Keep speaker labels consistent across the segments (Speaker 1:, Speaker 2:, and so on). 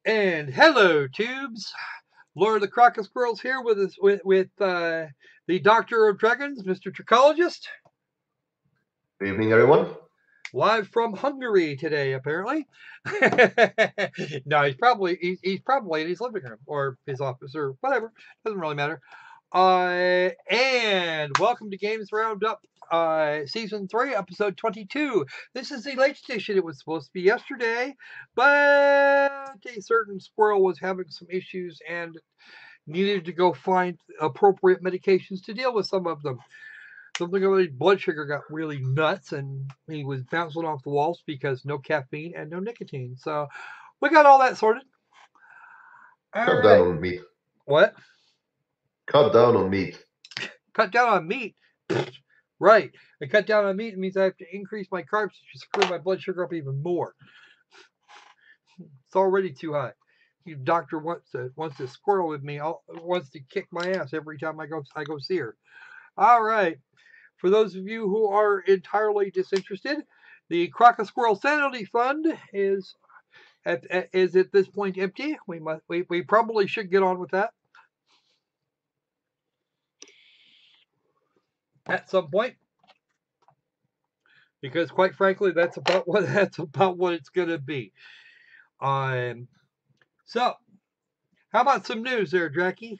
Speaker 1: And hello, tubes. Lord of the Crocus Squirrels here with us with the Doctor of Dragons, Mr. Trichologist.
Speaker 2: Good evening, everyone.
Speaker 1: Live from Hungary today, apparently. No, he's probably in his living room or his office or whatever. Doesn't really matter. And welcome to Games Roundup, Season 3, Episode 22. This is the late edition. It was supposed to be yesterday, but a certain squirrel was having some issues and needed to go find appropriate medications to deal with some of them. Something about his blood sugar got really nuts, and he was bouncing off the walls because no caffeine and no nicotine. So we got all that sorted. All
Speaker 2: Cut
Speaker 1: right.
Speaker 2: down on meat.
Speaker 1: What?
Speaker 2: Cut down on meat.
Speaker 1: Cut down on meat. Right. I cut down on meat means I have to increase my carbs to screw my blood sugar up even more. It's already too high. The doctor wants to squirrel with me. Wants to kick my ass every time I go see her. All right. For those of you who are entirely disinterested, the Crocus Squirrel Sanity Fund is at this point empty. We probably should get on with that at some point, because quite frankly, that's about what it's going to be. So how about some news there, Jackie?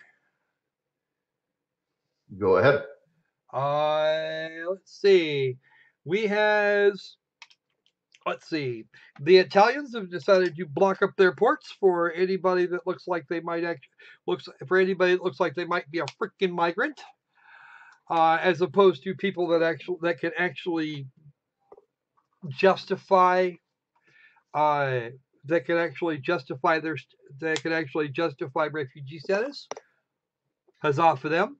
Speaker 2: Go ahead.
Speaker 1: Let's see. The Italians have decided to block up their ports for anybody that looks like they might be a freaking migrant, as opposed to people that can actually justify refugee status. Huzzah for them.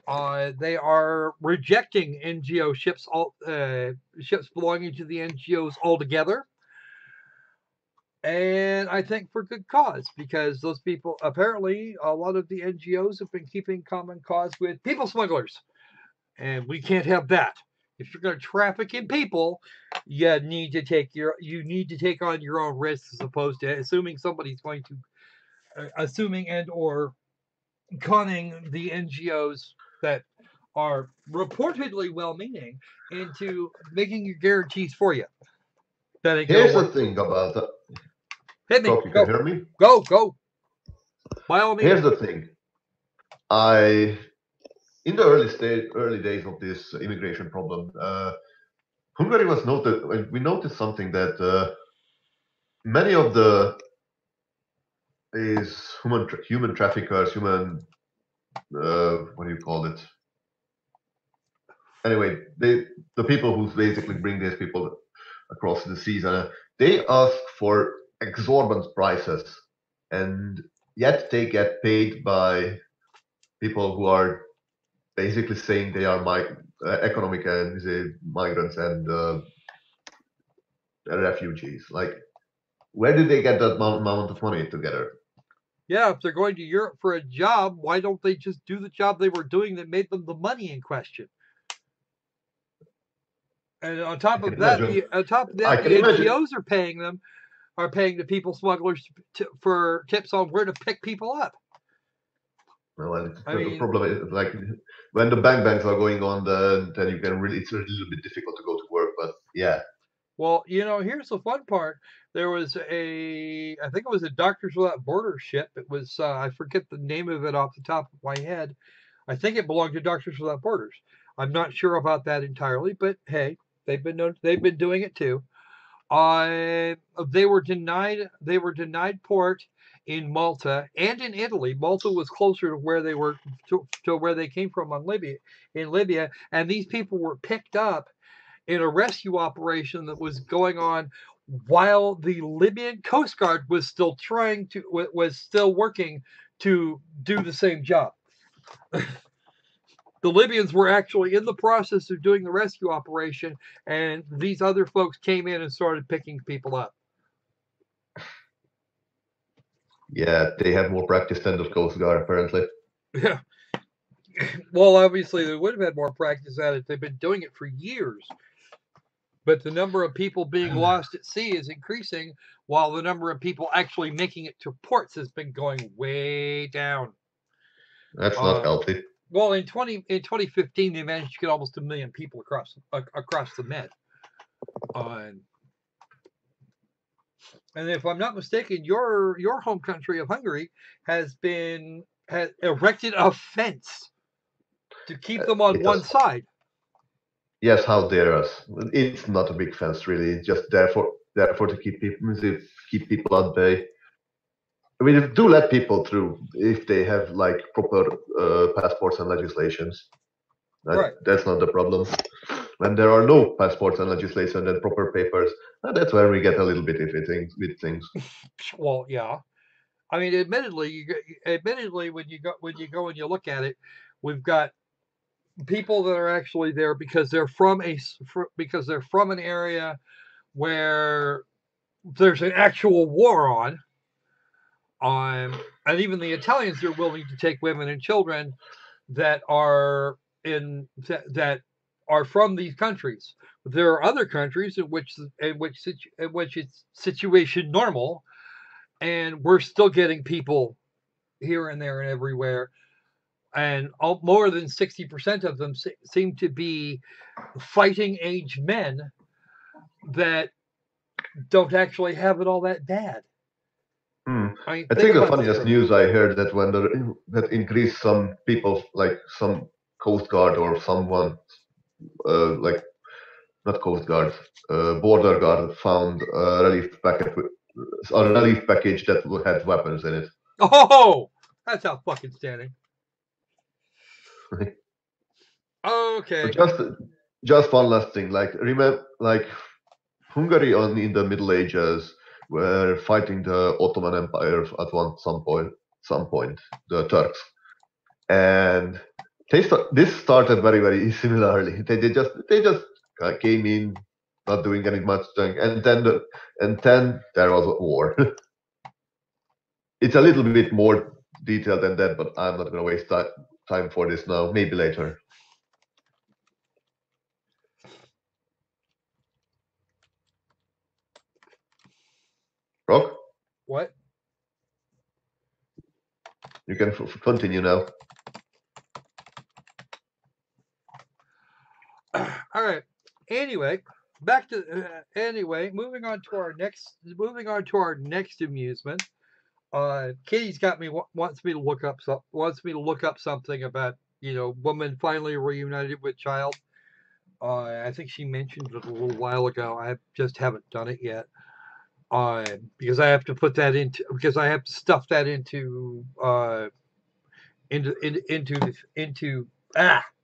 Speaker 1: They are rejecting NGO ships belonging to the NGOs altogether. And I think for good cause, because those people, apparently, a lot of the NGOs have been keeping common cause with people smugglers. And we can't have that. If you're going to traffic in people, you need to take on your own risks, as opposed to assuming somebody's going to, assuming and or conning the NGOs that are reportedly well-meaning into making your guarantees for you.
Speaker 2: Here's the thing about that.
Speaker 1: Hit me.
Speaker 2: Doc, you can hear me?
Speaker 1: Go. By all means.
Speaker 2: Here's the thing. In the early days of this immigration problem, Hungary was noted. We noticed something that many of these human traffickers, what do you call it? Anyway, the people who basically bring these people across the seas, they ask for exorbitant prices, and yet they get paid by people who are basically saying they are economic and migrants and refugees. Like, where did they get that amount of money together?
Speaker 1: Yeah, if they're going to Europe for a job, why don't they just do the job they were doing that made them the money in question? And on top of that, the NGOs are paying the people smugglers for tips on where to pick people up.
Speaker 2: Well, the problem is, like, when the banks are going on, then it's a little bit difficult to go to work. But yeah.
Speaker 1: Well, here's the fun part. There was I think it was a Doctors Without Borders ship. It was, I forget the name of it off the top of my head. I think it belonged to Doctors Without Borders. I'm not sure about that entirely, but hey, they've been doing it too. They were denied port in Malta and in Italy. Malta was closer to where they were to where they came from in Libya, and these people were picked up in a rescue operation that was going on while the Libyan Coast Guard was still working to do the same job. The Libyans were actually in the process of doing the rescue operation, and these other folks came in and started picking people up.
Speaker 2: Yeah, they have more practice than the Coast Guard, apparently.
Speaker 1: Yeah. Well, obviously, they would have had more practice at it. They've been doing it for years. but the number of people being lost at sea is increasing, while the number of people actually making it to ports has been going way down.
Speaker 2: That's not healthy.
Speaker 1: Well, in 2015, they managed to get almost 1 million people across the Med. And if I'm not mistaken, your home country of Hungary has erected a fence to keep them on one side.
Speaker 2: Yes, how dare us? It's not a big fence, really. It's just therefore to keep people at bay. I mean, do let people through if they have like proper passports and legislations. That's not the problem. When there are no passports and legislation and proper papers, that's where we get a little bit iffy with things.
Speaker 1: Well, yeah. I mean, admittedly, when you go and you look at it, we've got people that are actually there because they're from an area where there's an actual war on. And even the Italians are willing to take women and children that are from these countries. There are other countries in which it's situation normal, and we're still getting people here and there and everywhere. And more than 60% of them seem to be fighting age men that don't actually have it all that bad.
Speaker 2: I think the funniest news I heard that when that increased some people, like some Coast Guard or someone, like not Coast Guard, Border Guard found a relief package that had weapons in it.
Speaker 1: Oh, that's outstanding. Okay.
Speaker 2: Just one last thing. Like remember, like Hungary in the Middle Ages were fighting the Ottoman Empire at some point, the Turks, and this started very, very similarly. They just came in, not doing any much thing, and then there was a war. It's a little bit more detailed than that, but I'm not going to waste time for this now. Maybe later. Rock?
Speaker 1: What?
Speaker 2: You can continue now.
Speaker 1: All right. Anyway, moving on to our next amusement. Kitty's got me wants me to look up something about woman finally reunited with child. I think she mentioned it a little while ago. I just haven't done it yet. Because I have to stuff that into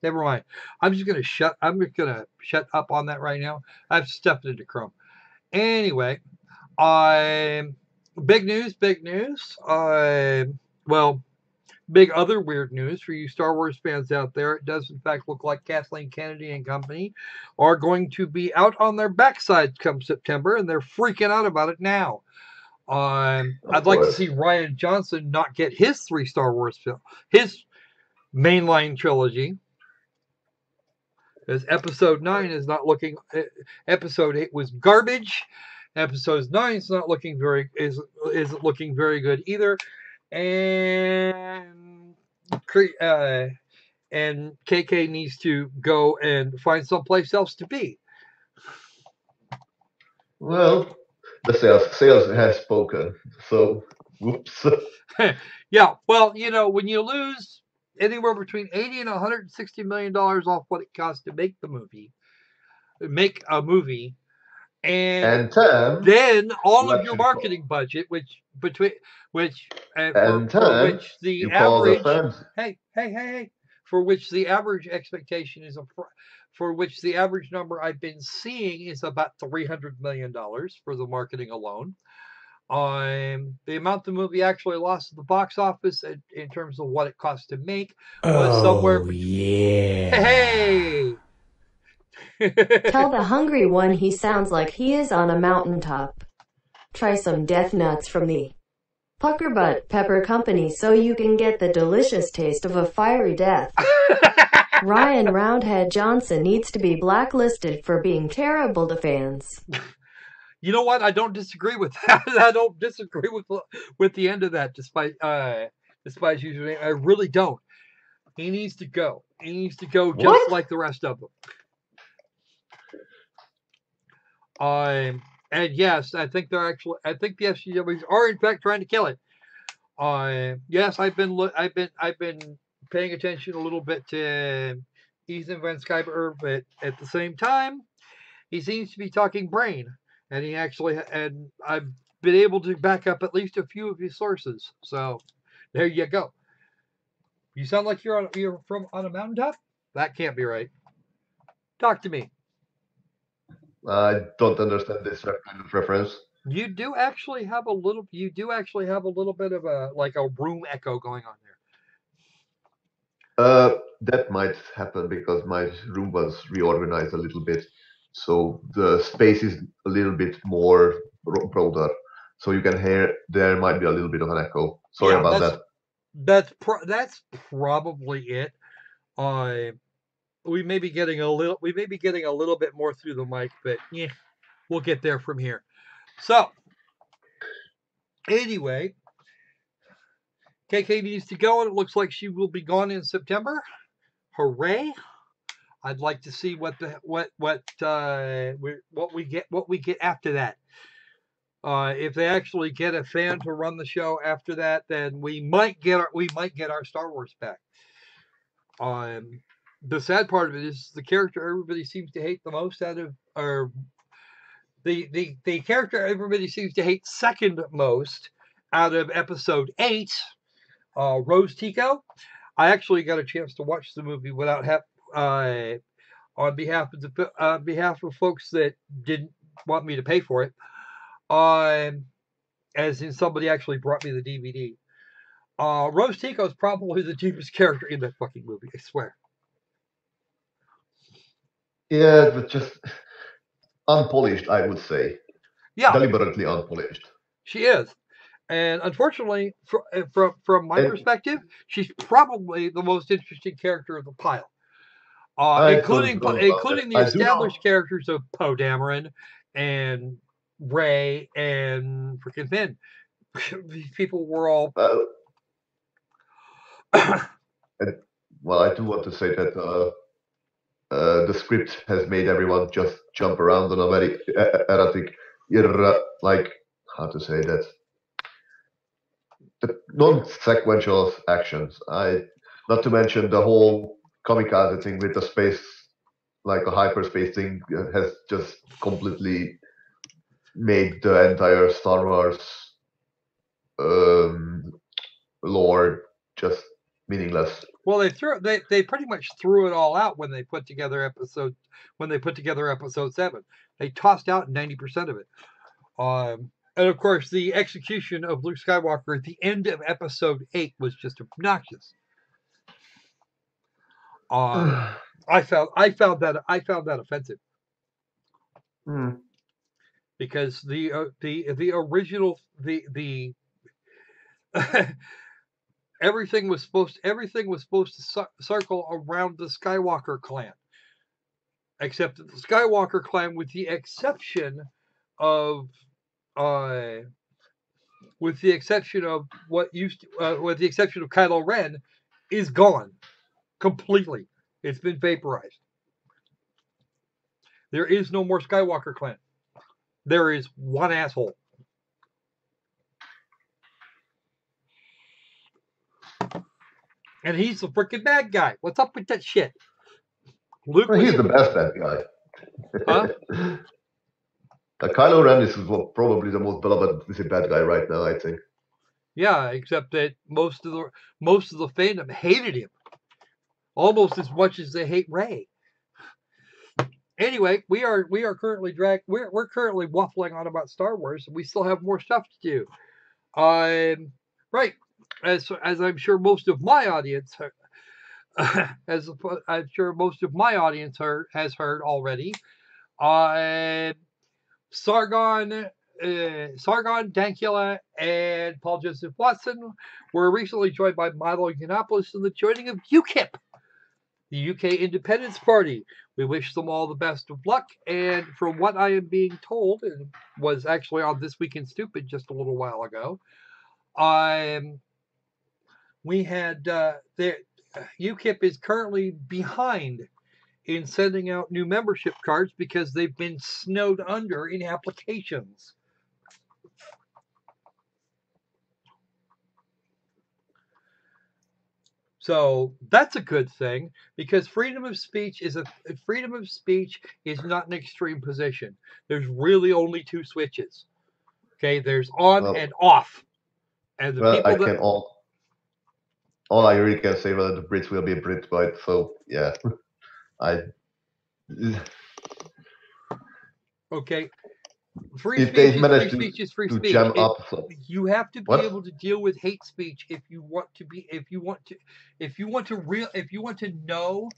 Speaker 1: never mind. I'm just gonna shut up on that right now. I've stuffed it into Chrome. Anyway, big news. Big other weird news for you Star Wars fans out there. It does in fact look like Kathleen Kennedy and company are going to be out on their backsides come September, and they're freaking out about it now. I'd like to see Rian Johnson not get his 3 Star Wars film, his mainline trilogy, because Episode 9 is not looking. Episode 8 was garbage. Episode 9 is not looking isn't looking very good either, and KK needs to go and find someplace else to be.
Speaker 2: Well, the sales has spoken. So, whoops.
Speaker 1: Yeah, well, when you lose anywhere between $80 and $160 million off what it costs to make a movie, and then all of your marketing budget, for which the average expectation is for which the average number I've been seeing is about $300 million for the marketing alone. The amount the movie actually lost at the box office in terms of what it cost to make was somewhere between. Hey!
Speaker 3: Tell the hungry one he sounds like he is on a mountaintop. Try some death nuts from the Pucker Butt Pepper Company so you can get the delicious taste of a fiery death. Ryan Roundhead Johnson needs to be blacklisted for being terrible to fans.
Speaker 1: You know what? I don't disagree with that. I don't disagree with the end of that, despite username. I really don't. He needs to go. He needs to go just
Speaker 2: What?
Speaker 1: like the rest of them. And yes, I think the FCWs are in fact trying to kill it. Yes, I've been paying attention a little bit to Ethan Van Sciver, but at the same time, he seems to be talking brain, and I've been able to back up at least a few of his sources. So there you go. You sound like you're on a mountaintop. That can't be right. Talk to me.
Speaker 2: I don't understand this kind of reference.
Speaker 1: You do actually have a little bit of a room echo going on there.
Speaker 2: That might happen because my room was reorganized a little bit, so the space is a little bit more broader. So you can hear there might be a little bit of an echo. Sorry about that.
Speaker 1: That's probably it. We may be getting a little bit more through the mic, but yeah, we'll get there from here. So anyway, KK needs to go, and it looks like she will be gone in September. Hooray! I'd like to see what we get after that. If they actually get a fan to run the show after that, then we might get our Star Wars back. The sad part of it is the character everybody seems to hate the most out of, or the character everybody seems to hate second most out of episode 8, Rose Tico. I actually got a chance to watch the movie without on behalf of folks that didn't want me to pay for it. As in somebody actually brought me the DVD. Rose Tico is probably the deepest character in that fucking movie, I swear.
Speaker 2: Yeah, but just unpolished, I would say.
Speaker 1: Yeah.
Speaker 2: Deliberately unpolished.
Speaker 1: She is. And unfortunately, from my perspective, she's probably the most interesting character of the pile. Including the established characters of Poe Dameron and Ray and freaking Finn. These people were all.
Speaker 2: Well, I do want to say that the script has made everyone just jump around on a very erratic, how to say that? The non-sequential actions. Not to mention the whole kamikaze thing with the space, like a hyperspace thing, has just completely made the entire Star Wars lore just meaningless.
Speaker 1: Well, they pretty much threw it all out when they put together episode 7. They tossed out 90% of it. And of course, the execution of Luke Skywalker at the end of episode 8 was just obnoxious. I found that offensive. Because the original everything was supposed to circle around the Skywalker clan, except that the Skywalker clan, with the exception of Kylo Ren, is gone completely. It's been vaporized. There is no more Skywalker clan. There is one asshole. And he's the freaking bad guy. What's up with that shit?
Speaker 2: He's the best bad guy.
Speaker 1: Huh?
Speaker 2: Kylo Ren is probably the most beloved bad guy right now, I think.
Speaker 1: Yeah, except that most of the fandom hated him almost as much as they hate Rey. Anyway, we are currently we're currently waffling on about Star Wars, and we still have more stuff to do. Right, as I'm sure most of my audience has heard already. Sargon, Dankula, and Paul Joseph Watson were recently joined by Milo Yiannopoulos in the joining of UKIP. the UK Independence Party. We wish them all the best of luck. And from what I am being told, and was actually on This Week in Stupid just a little while ago, we had UKIP is currently behind in sending out new membership cards because they've been snowed under in applications. So that's a good thing because freedom of speech is not an extreme position. There's really only two switches. Okay, there's on and off. And the people that
Speaker 2: all I really can say whether the Brits will be Brit, right? So yeah,
Speaker 1: okay.
Speaker 2: Free speech is
Speaker 1: free speech.
Speaker 2: Jam up,
Speaker 1: you have to be able to deal with hate speech if you want to know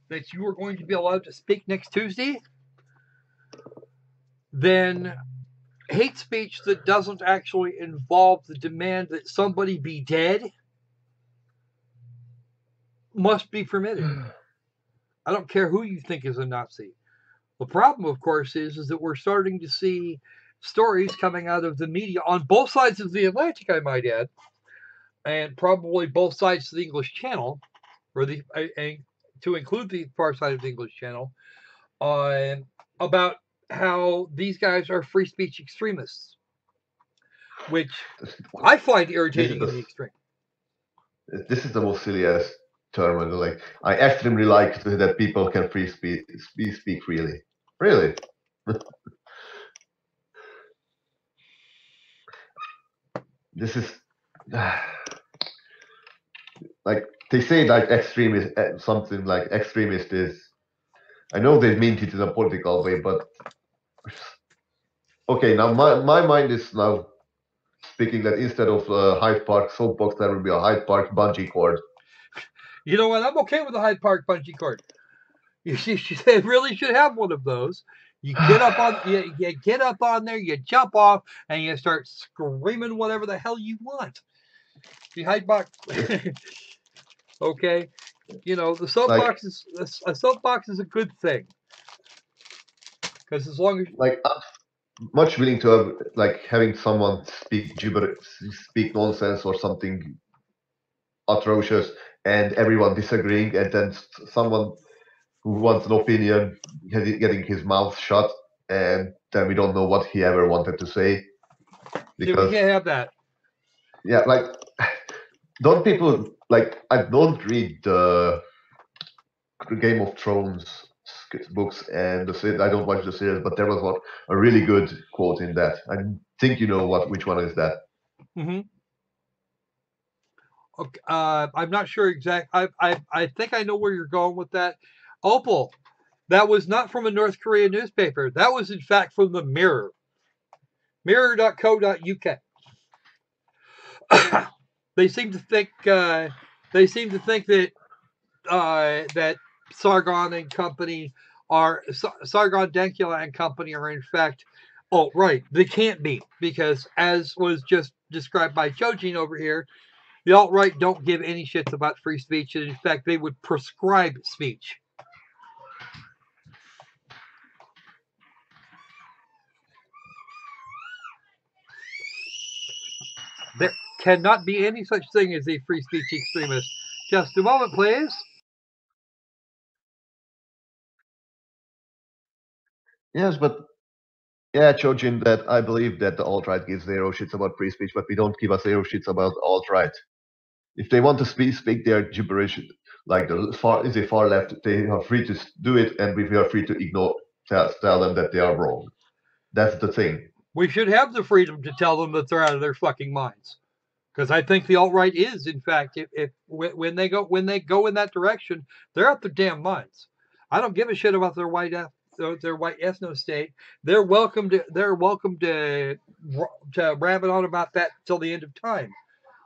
Speaker 1: that you are going to be allowed to speak next Tuesday, then hate speech that doesn't actually involve the demand that somebody be dead must be permitted. I don't care who you think is a Nazi. The problem, of course, is that we're starting to see stories coming out of the media on both sides of the Atlantic, I might add, and probably both sides of the English Channel, or to include the far side of the English Channel, about how these guys are free speech extremists, which I find irritating in the extreme.
Speaker 2: This is the most silliest term. Like, I extremely like that people can speak freely. Really. This is like they say, like extremist, something like extremist is. I know they mean it in a political way, but okay. Now my mind is now speaking that instead of Hyde Park soapbox, there will be a Hyde Park bungee cord.
Speaker 1: You know what? I'm okay with the Hyde Park bungee cord. You really should have one of those. You get up on you get up on there, you jump off, and you start screaming whatever the hell you want. The Hyde Park. Okay, you know the soapbox a soapbox is a good thing because as long as
Speaker 2: I'm much willing to have having someone speak speak nonsense or something atrocious, and everyone disagreeing, and then someone who wants an opinion getting his mouth shut, and then we don't know what he ever wanted to say.
Speaker 1: Because, we can't have that.
Speaker 2: Yeah, don't people I don't read the Game of Thrones books and I don't watch the series, but there was a really good quote in that. I think you know which one is that.
Speaker 1: Mm-hmm. Okay, I'm not sure exactly. I think I know where you're going with that. Opal, that was not from a North Korean newspaper. That was in fact from the Mirror. Mirror.co.uk. They seem to think that that Sargon and company Sargon Dankula and company are in fact. Oh, right. They can't be because, as was just described by Chojin over here, the alt-right don't give any shits about free speech, and in fact, they would prescribe speech. There cannot be any such thing as a free speech extremist. Just a moment, please.
Speaker 2: Yes, but yeah, Chojin, that I believe that the alt-right gives zero shits about free speech, but we don't give a zero shits about alt-right. If they want to speak their gibberish, like the far left, they are free to do it, and we are free to ignore, tell them that they are wrong. That's the thing.
Speaker 1: We should have the freedom to tell them that they're out of their fucking minds, because I think the alt-right is, in fact, if when they go in that direction, they're out their damn minds. I don't give a shit about their white ethno state. They're welcome to rabbit on about that till the end of time.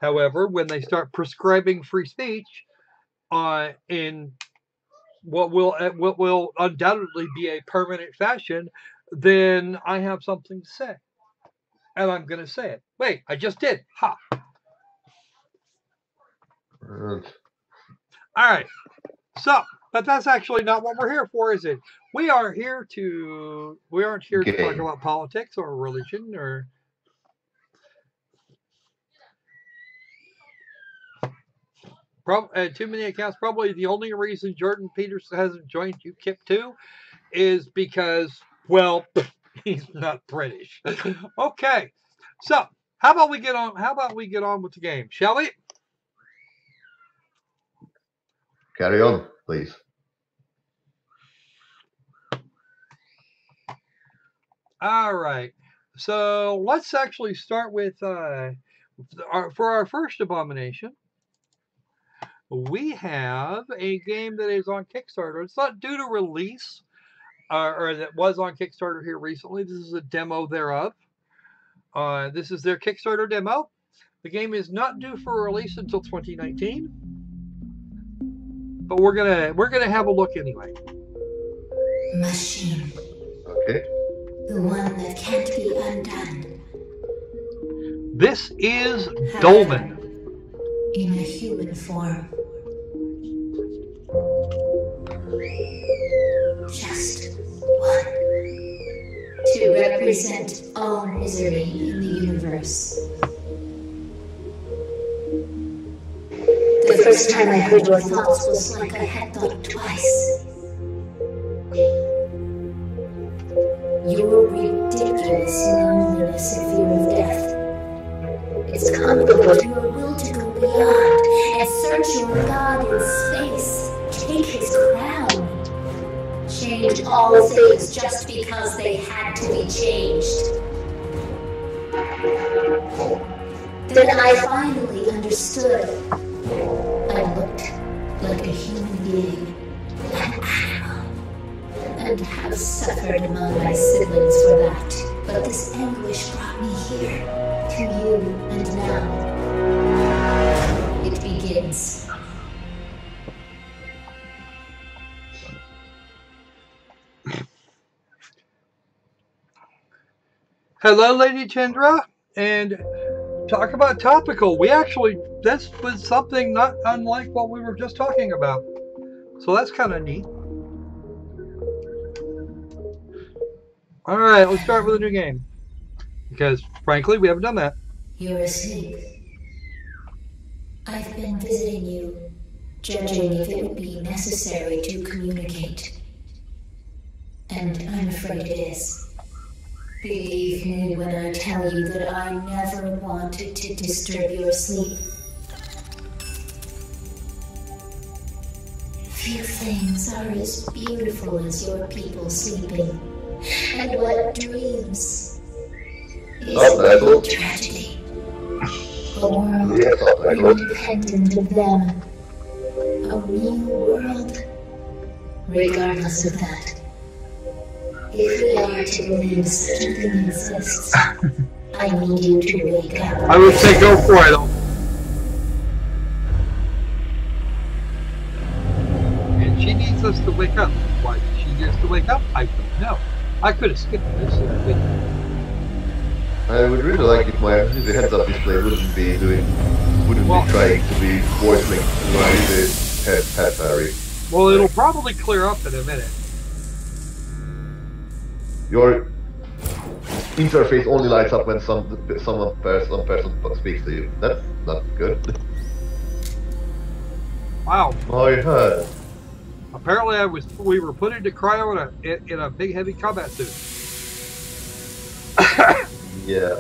Speaker 1: However, when they start prescribing free speech in what will undoubtedly be a permanent fashion, then I have something to say, and I'm going to say it. Wait, I just did. Ha! All right. So, but that's actually not what we're here for, is it? We aren't here to talk about politics or religion or too many accounts. Probably the only reason Jordan Peterson hasn't joined UKIP too is because, well, he's not British. Okay, so how about we get on? How about we get on with the game, shall we?
Speaker 2: Carry on, please.
Speaker 1: All right. So let's actually start with for our first abomination. We have a game that is on Kickstarter. It's not due to release, or that was on Kickstarter here recently. This is a demo thereof. This is their Kickstarter demo. The game is not due for release until 2019, but we're gonna have a look anyway.
Speaker 4: Machine.
Speaker 2: Okay.
Speaker 4: The one that can't be undone.
Speaker 1: This is Dolmen.
Speaker 4: In a human form. Just one. To represent all misery in the universe. The first time I heard your thoughts was like I had thought twice. Your ridiculous loneliness and fear of death. It's comparable to your will to go beyond and search your God in space, take his crown, change all things just because they had to be changed. Then I finally understood. I looked like a human being, an animal, and have suffered among my siblings for that. But this anguish brought me here, to you, and now it begins.
Speaker 1: Hello, Lady Chandra, and talk about topical. This was something not unlike what we were just talking about. So that's kind of neat. All right, let's start with a new game. Because, frankly, we haven't done that.
Speaker 4: You're asleep. I've been visiting you, judging if it would be necessary to communicate. And I'm afraid it is. Believe me when I tell you that I never wanted to disturb your sleep. Few things are as beautiful as your people sleeping. And what dreams is a real tragedy. A world independent of them. A real world, regardless of that. If we are to believe such a thing exists, I need you to wake up.
Speaker 1: I would say go for it. And she needs us to wake up. Why she needs to wake up? I don't know. I could have skipped this.
Speaker 2: I would really like if my heads-up display wouldn't be trying to be voice linked to my head parry.
Speaker 1: Well, it'll probably clear up in a minute.
Speaker 2: Your interface only lights up when some person speaks to you. That's not good.
Speaker 1: Wow.
Speaker 2: My head.
Speaker 1: Apparently, we were put into cryo in a big heavy combat suit.
Speaker 2: Yeah.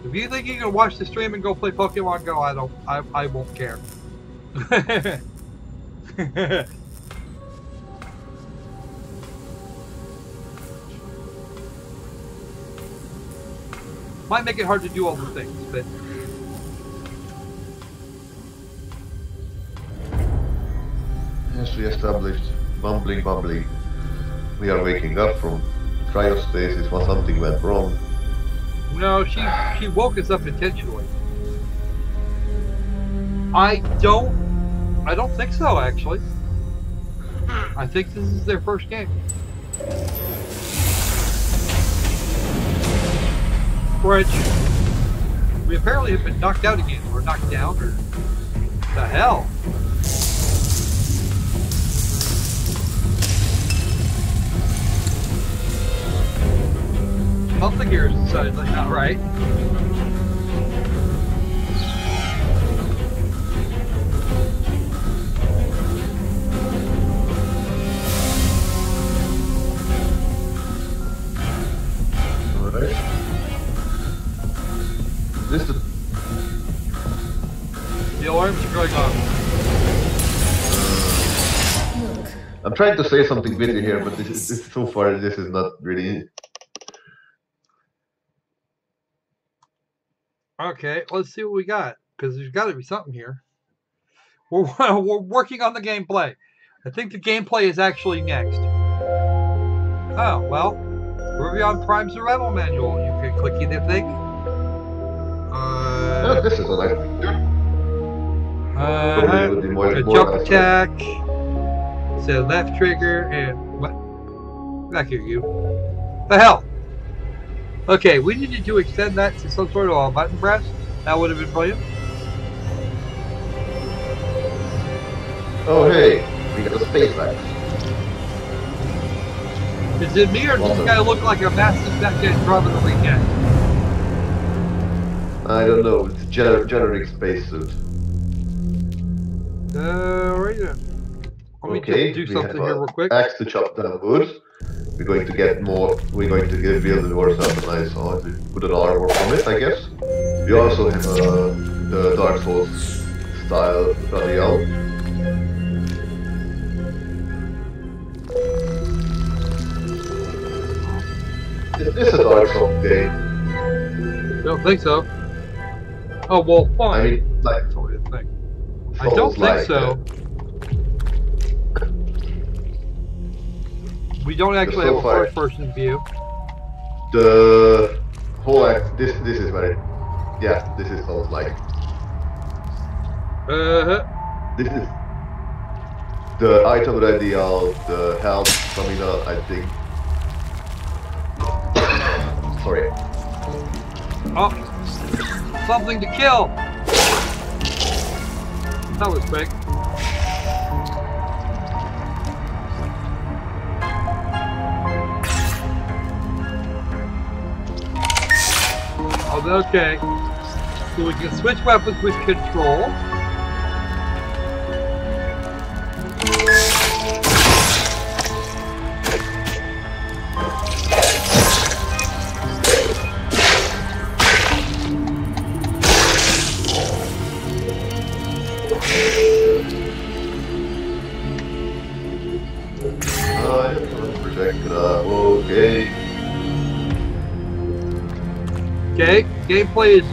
Speaker 1: If you think you can watch the stream and go play Pokemon Go, I won't care. Might make it hard to do all the things, but
Speaker 2: Yes, we established bumbling. We are waking up from cryostasis when something went wrong.
Speaker 1: no, she woke us up intentionally. I don't think so, actually. I think this is their first game. Which we apparently have been knocked out again, or knocked down, or the hell. something here is like not right.
Speaker 2: Alright. This is
Speaker 1: The alarms are going off.
Speaker 4: Look,
Speaker 2: I'm trying to say something witty here, but this is so far this is not really.
Speaker 1: Okay, let's see what we got, because there's got to be something here. We're working on the gameplay. I think the gameplay is actually next. Oh, well, Rubion Prime Survival Manual. You can click the thing.
Speaker 2: Oh, this is a nice picture. Probably would be more
Speaker 1: a
Speaker 2: more
Speaker 1: jump
Speaker 2: nice,
Speaker 1: attack. So left trigger and what? Back here, you. The hell? Okay, we needed to extend that to some sort of a button press. That would have been brilliant.
Speaker 2: Oh hey, we got a space axe.
Speaker 1: Is it me or does this guy look like a massive fat guy driving the weekend?
Speaker 2: I don't know. It's generic spacesuit.
Speaker 1: Right then. Let me
Speaker 2: Okay,
Speaker 1: just do
Speaker 2: we
Speaker 1: something
Speaker 2: have
Speaker 1: here real quick.
Speaker 2: axe to chop down wood. We're going to get more. We're going to get build ourselves a nice put an armor from it, I guess. We also have the Dark Souls style radial. Is this a Dark Souls game?
Speaker 1: Don't think so. Oh well, fine.
Speaker 2: I mean, like,
Speaker 1: I don't think so. We don't actually have a first-person view.
Speaker 2: The whole act. This is very. Yeah, this is Souls like. This is the item radial, the health, stamina, I think. Sorry.
Speaker 1: Oh, something to kill. That was quick. Oh, okay. So we can switch weapons with control.
Speaker 2: Okay.
Speaker 1: Okay, gameplay is.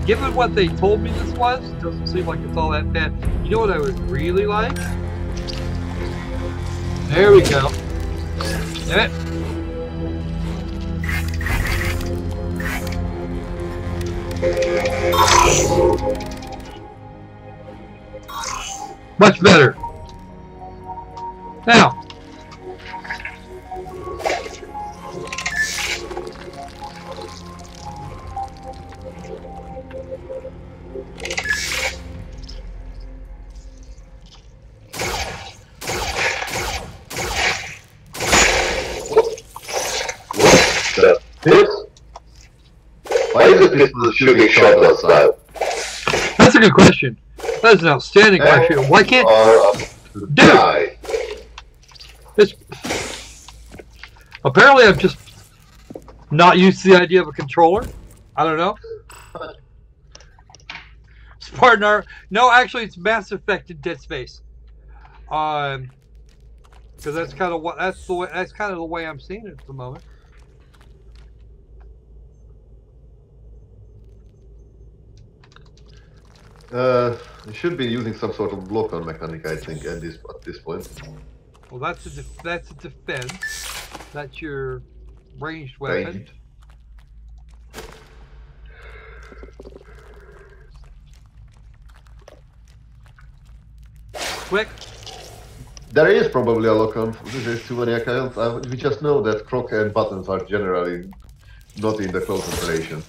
Speaker 1: Given what they told me this was, it doesn't seem like it's all that bad. You know what I would really like? There we go. Damn it. Much better. Now.
Speaker 2: Why is the pistol shooting shotgun style?
Speaker 1: That's a good question. That is an outstanding question. Why can't... Dude! It's... Apparently I'm just not used to the idea of a controller. I don't know. Spartan No, actually it's Mass Effect in Dead Space. Because that's kind of what... That's kind of the way I'm seeing it at the moment.
Speaker 2: You should be using some sort of block-on mechanic, I think, at this point.
Speaker 1: Well, that's a defense. That's your ranged weapon. Quick.
Speaker 2: There is probably a lock-on. There's too many accounts. We just know that croc and buttons are generally not in the close operation.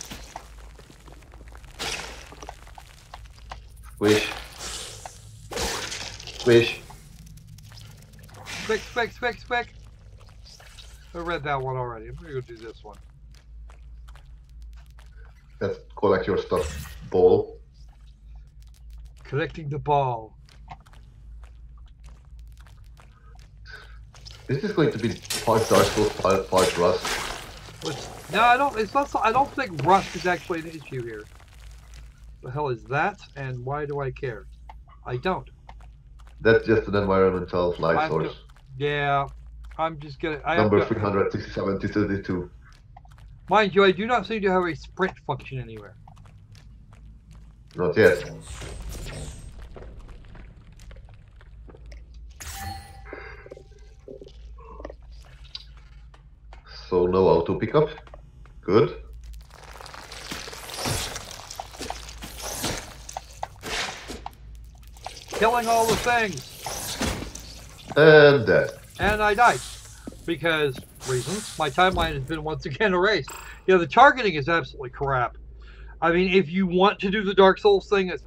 Speaker 2: Squish. Squish.
Speaker 1: Quick. I read that one already. I'm gonna go do this one.
Speaker 2: Let's collect your stuff, ball.
Speaker 1: Collecting the ball.
Speaker 2: Is this going to be part Dark Souls, part Rust?
Speaker 1: No, I don't. It's not. I don't think rust is actually an issue here. The hell is that? And why do I care? I don't.
Speaker 2: That's just an environmental light source.
Speaker 1: Yeah, I'm just gonna.
Speaker 2: Number 367 to 32.
Speaker 1: Mind you, I do not seem to have a sprint function anywhere.
Speaker 2: Not yet. So no auto pickup. Good.
Speaker 1: Killing all the things.
Speaker 2: And dead.
Speaker 1: And I died. Because reasons. My timeline has been once again erased. Yeah, the targeting is absolutely crap. I mean, if you want to do the Dark Souls thing, it's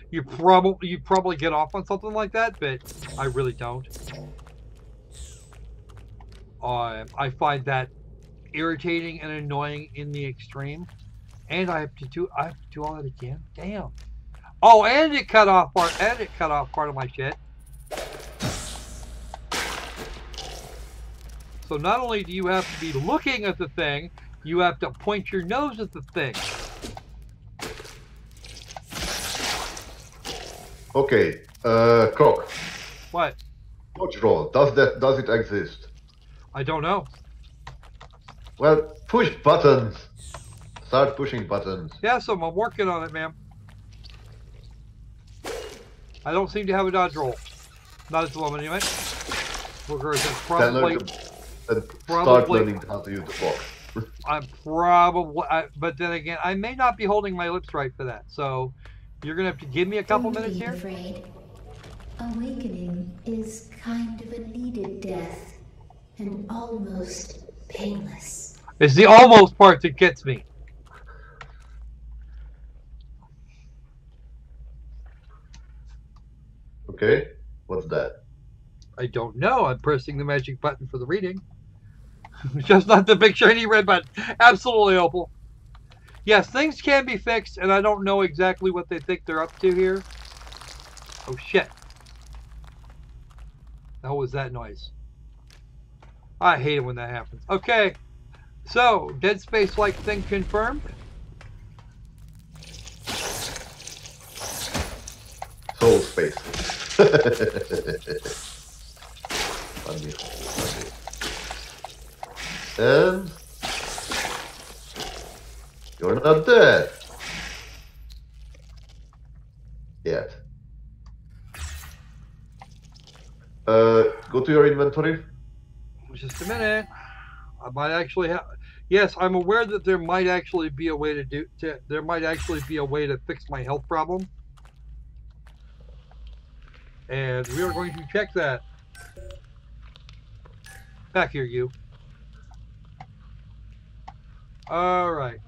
Speaker 1: you probably get off on something like that, but I really don't. I find that irritating and annoying in the extreme, and I have to do all that again. Damn. Oh, and it cut off part of my shit. So not only do you have to be looking at the thing, you have to point your nose at the thing.
Speaker 2: Okay, Croc.
Speaker 1: What?
Speaker 2: Dodge roll. Does it exist?
Speaker 1: I don't know.
Speaker 2: Well, push buttons. Start pushing buttons.
Speaker 1: Yes, I'm working on it, ma'am. I don't seem to have a dodge roll. Not at the moment, anyway. Probably.
Speaker 2: Then start learning how to use the box.
Speaker 1: I'm probably, but then again, I may not be holding my lips right for that. So, you're gonna have to give me a couple minutes here.
Speaker 4: Don't be afraid. Awakening is kind of a needed death, and almost painless.
Speaker 1: It's the almost part that gets me.
Speaker 2: Okay, what's that?
Speaker 1: I don't know. I'm pressing the magic button for the reading. Just not the big shiny red button. Absolutely, Opal. Yes, things can be fixed, and I don't know exactly what they think they're up to here. Oh, shit. How was that noise? I hate it when that happens. Okay. So, Dead Space-like thing confirmed.
Speaker 2: Soul space. And you're not dead yet. Go to your inventory.
Speaker 1: Just a minute. I might actually have. Yes, I'm aware that there might actually be a way to there might actually be a way to fix my health problem. And we are going to check that. Back here, you. All right.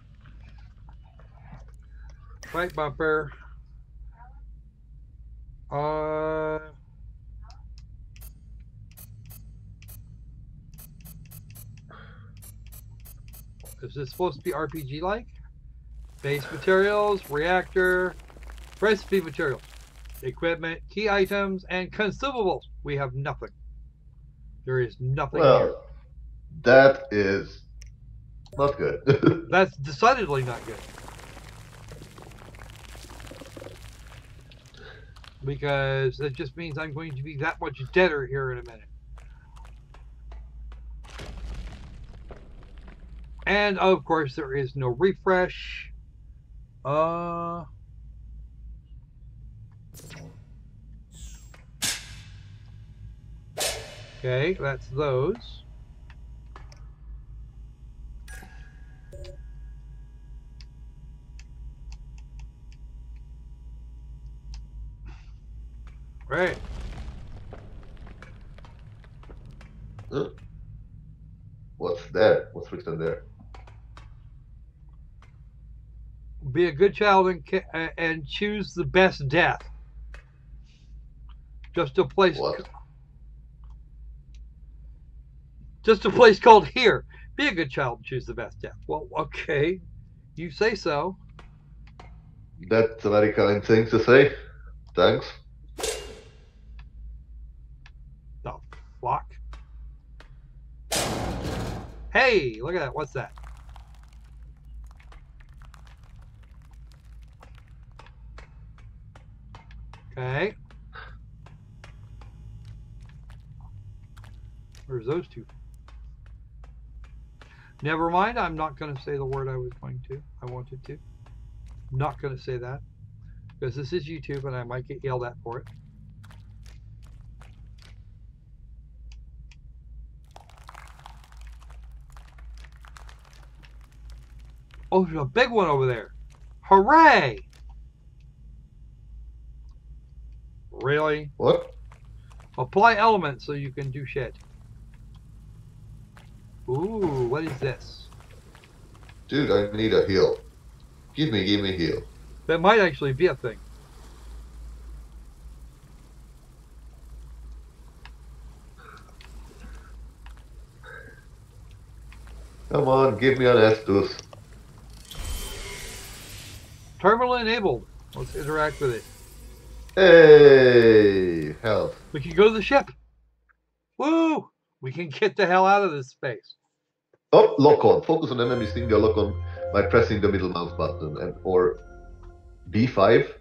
Speaker 1: Right bumper. Is this supposed to be RPG-like? Base materials, reactor, recipe materials, equipment, key items, and consumables. We have nothing. There is nothing here.
Speaker 2: That is not good.
Speaker 1: That's decidedly not good. Because it just means I'm going to be that much deader here in a minute. And of course there is no refresh. Okay, that's those. Right.
Speaker 2: What's there? What's written there?
Speaker 1: Be a good child and choose the best death. Just a place.
Speaker 2: What?
Speaker 1: Just a place called here. Be a good child and choose the best death. Well, okay. You say so.
Speaker 2: That's a very kind thing to say. Thanks.
Speaker 1: The fuck? Hey, look at that. What's that? Okay. Where's those two? Never mind. I'm not going to say the word I wanted to. Not going to say that. Because this is YouTube and I might get yelled at for it. Oh, there's a big one over there. Hooray! Really?
Speaker 2: What?
Speaker 1: Apply elements so you can do shit. Ooh, what is this?
Speaker 2: Dude, I need a heal. Give me heal.
Speaker 1: That might actually be a thing.
Speaker 2: Come on, give me an Estus.
Speaker 1: Terminal enabled. Let's interact with it.
Speaker 2: Hey, health.
Speaker 1: We can go to the ship. Woo! We can get the hell out of this space.
Speaker 2: Oh, lock on. Focus on enemy single lock on by pressing the middle mouse button and or B5.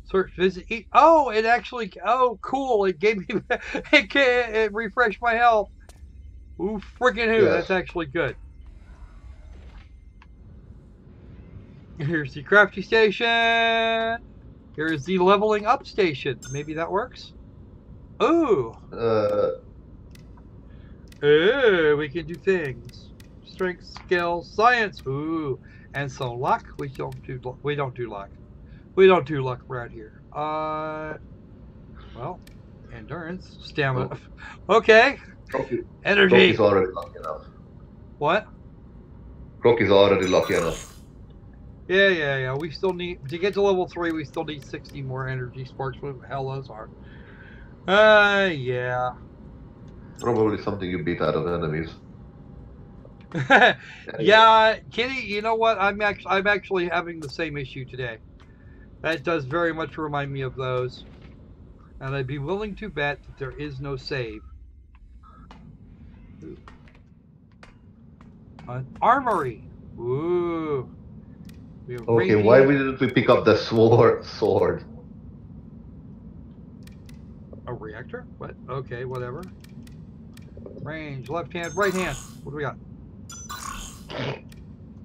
Speaker 1: Search, visit, eat. Oh, it actually. Oh, cool! It gave me. It refreshed my health. Ooh, freaking who?
Speaker 2: Yes.
Speaker 1: That's actually good. Here's the crafty station. Here's the leveling up station. Maybe that works. Ooh. Ooh, we can do things. Strength, skill, science. Ooh, and some luck. We don't do luck. We don't do luck around here. Well, endurance, stamina. Okay. Energy.
Speaker 2: Croc is already lucky enough.
Speaker 1: What?
Speaker 2: Croc is already lucky enough.
Speaker 1: Yeah. We still need to get to level 3. We still need 60 more energy sparks. What the hell those are? Yeah.
Speaker 2: Probably something you beat out of enemies.
Speaker 1: Yeah, Kitty. You know what? I'm actually having the same issue today. That does very much remind me of those, and I'd be willing to bet that there is no save. Ooh. An armory. Ooh.
Speaker 2: Okay, why didn't we pick up the sword?
Speaker 1: A reactor? What? Okay, whatever. Range, left hand, right hand. What do we got?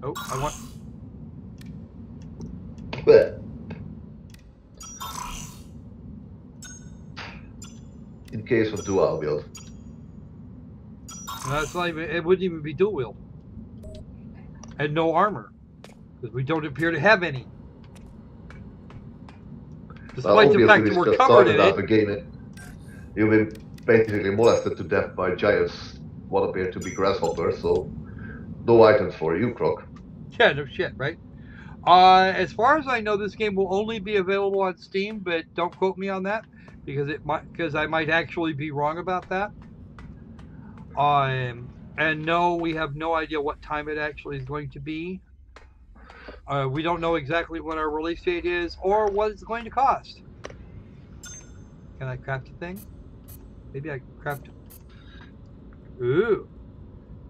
Speaker 1: Oh, I want...
Speaker 2: But in case of dual wield.
Speaker 1: That's not even... It wouldn't even be dual wield. And no armor. Because we don't appear to have any. Despite the fact that we're covered in it.
Speaker 2: You've been basically molested to death by giants, what appear to be grasshoppers, so no items for you, Croc.
Speaker 1: Yeah, no shit, right? As far as I know, this game will only be available on Steam, but don't quote me on that because I might actually be wrong about that. And no, we have no idea what time it actually is going to be. We don't know exactly what our release date is or what it's going to cost. Can I craft a thing? Maybe I can craft it. Ooh.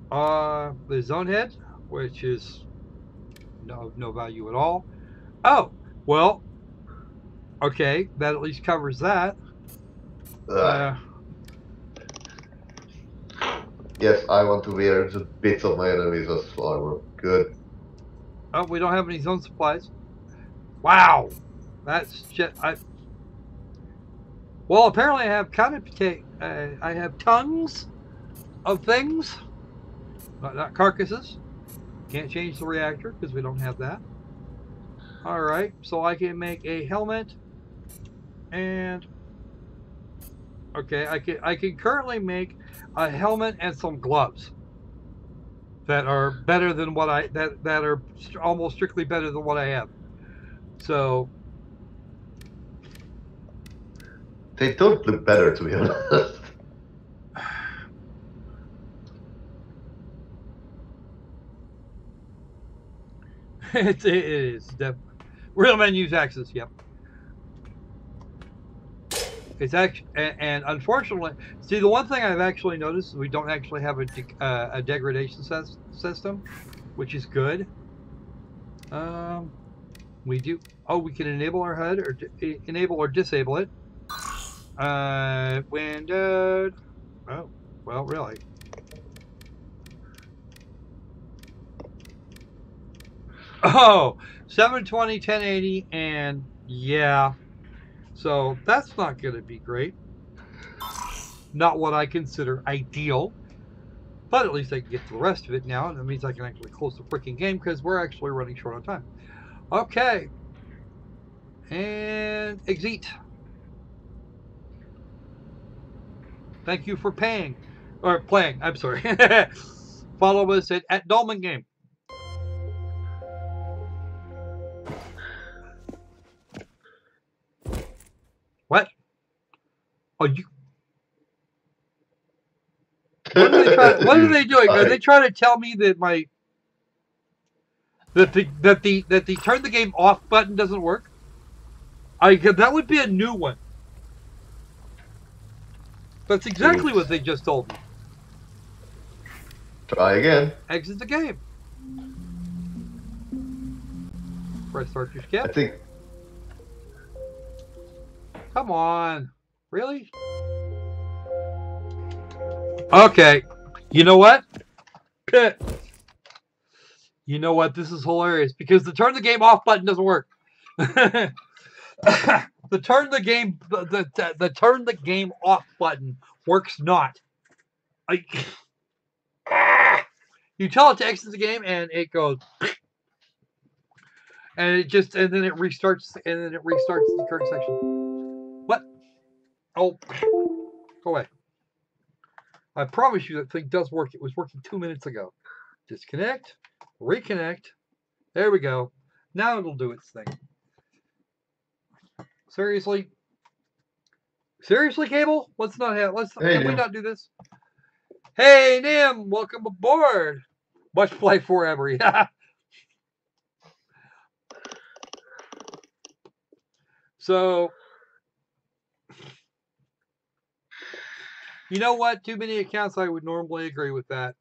Speaker 1: The zone head, which is no value at all. Oh, well. Okay, that at least covers that.
Speaker 2: Yes, I want to wear the bits of my enemies as armor. Good.
Speaker 1: Oh, we don't have any zone supplies. Wow, that's shit. Well, apparently I have I have tongues of things, not carcasses. Can't change the reactor because we don't have that. All right, so I can make a helmet, and okay, I can currently make a helmet and some gloves that are better than what that are almost strictly better than what I have. So
Speaker 2: They don't look better, to be honest.
Speaker 1: It is definitely real menus access. Yep. It's actually, and unfortunately, see, the one thing I've actually noticed is we don't actually have a degradation system, which is good. We do. Oh, we can enable our HUD or enable or disable it. Windowed. Oh, well, really. Oh, 720, 1080, and yeah. So that's not going to be great. Not what I consider ideal. But at least I can get to the rest of it now, and that means I can actually close the freaking game because we're actually running short on time. Okay. And exit. Thank you for paying. Or playing, I'm sorry. Follow us at Dolmen Game. What? Oh, you. What are they trying? What are they doing? Are they trying to tell me that the turn the game off button doesn't work? That would be a new one. That's exactly what they just told me.
Speaker 2: Try again.
Speaker 1: Exit the game. Press start to skip.
Speaker 2: I think.
Speaker 1: Come on. Really? Okay. You know what? You know what? This is hilarious because the turn the game off button doesn't work. The turn the game off button works not. You tell it to exit the game and it goes, and then it restarts the current section. What? Oh, go away. I promise you that thing does work. It was working 2 minutes ago. Disconnect, reconnect. There we go. Now it'll do its thing. Seriously? Seriously, Cable? Can we not do this? Hey, Nim, welcome aboard. Much play forever, yeah. So, you know what? Too many accounts, I would normally agree with that.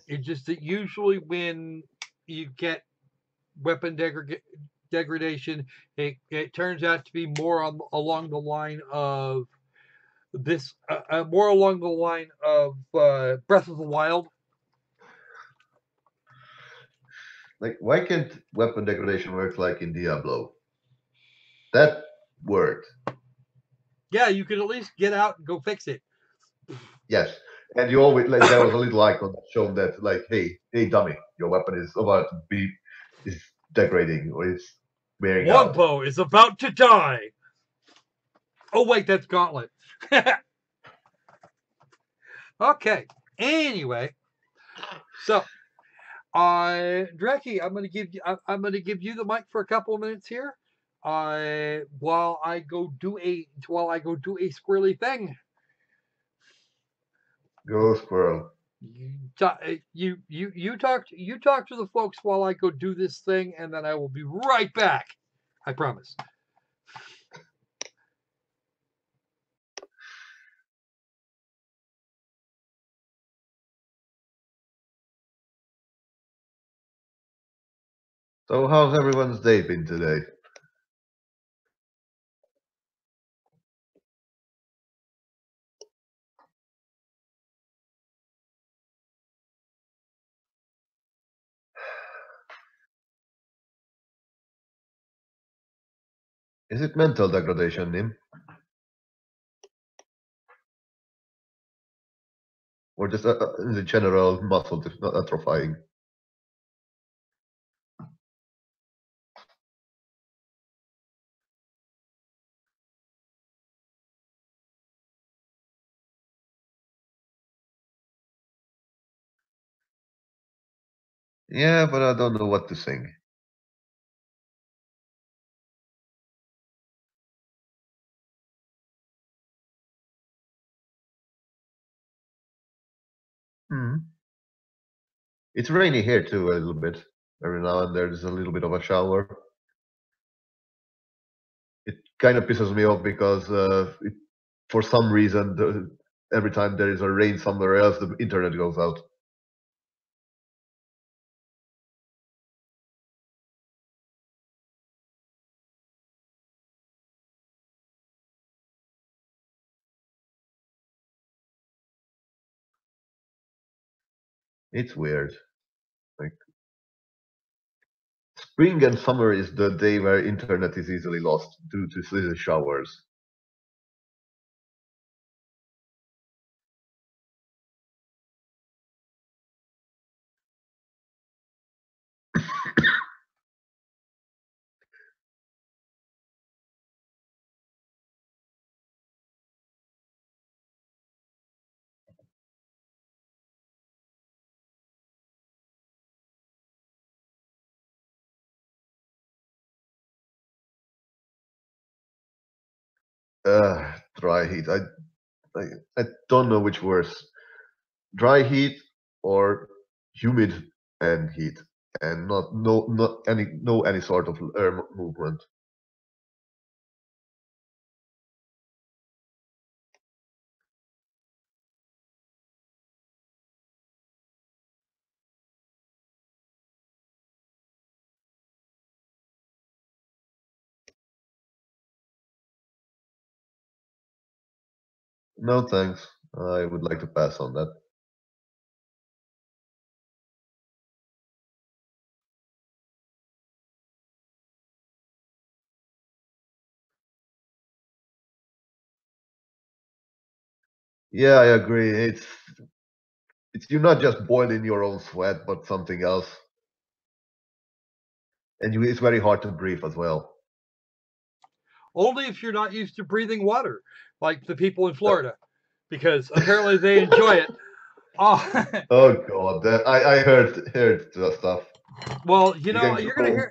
Speaker 1: It's just that usually when you get weapon degradation, it turns out to be more along the line of this, more along the line of Breath of the Wild.
Speaker 2: Like, why can't weapon degradation work like in Diablo? That worked.
Speaker 1: Yeah, you could at least get out and go fix it.
Speaker 2: Yes, and you always like there was a little icon that showed that like, hey, dummy, your weapon is about to be degrading or is wearing out.
Speaker 1: Wompo is about to die. Oh wait, that's Gauntlet. Okay. Anyway, so Dreki, I'm gonna give you the mic for a couple of minutes here. While I go do a squirrely thing.
Speaker 2: Go squirrel.
Speaker 1: You talk to the folks while I go do this thing, and then I will be right back. I promise.
Speaker 2: So how's everyone's day been today? Is it mental degradation, Nim? Or just in the general muscle atrophying? Yeah, but I don't know what to sing. Hmm. It's rainy here too, a little bit. Every now and there's a little bit of a shower. It kind of pisses me off because for some reason, every time there is a rain somewhere else, the internet goes out. It's weird. Like spring and summer is the day where internet is easily lost due to the showers. Dry heat. I I don't know which worse, dry heat or humid and heat, and not any sort of air movement. No thanks. I would like to pass on that. Yeah, I agree. It's you're not just boiling your own sweat, but something else, and it's very hard to breathe as well.
Speaker 1: Only if you're not used to breathing water, like the people in Florida, because apparently they enjoy it. Oh,
Speaker 2: Oh God, I heard the stuff.
Speaker 1: well,
Speaker 2: You can
Speaker 1: you're gonna
Speaker 2: go.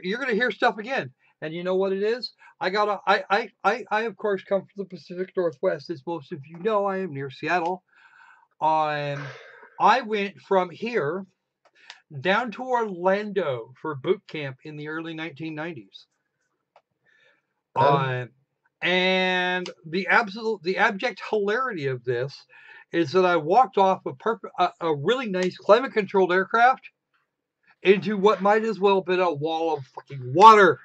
Speaker 1: you're gonna hear stuff again, and you know what it is? I of course come from the Pacific Northwest, as most of you know. I am near Seattle. I went from here down to Orlando for boot camp in the early 1990s.
Speaker 2: And
Speaker 1: And the abject hilarity of this is that I walked off a really nice climate controlled aircraft into what might as well have been a wall of fucking water.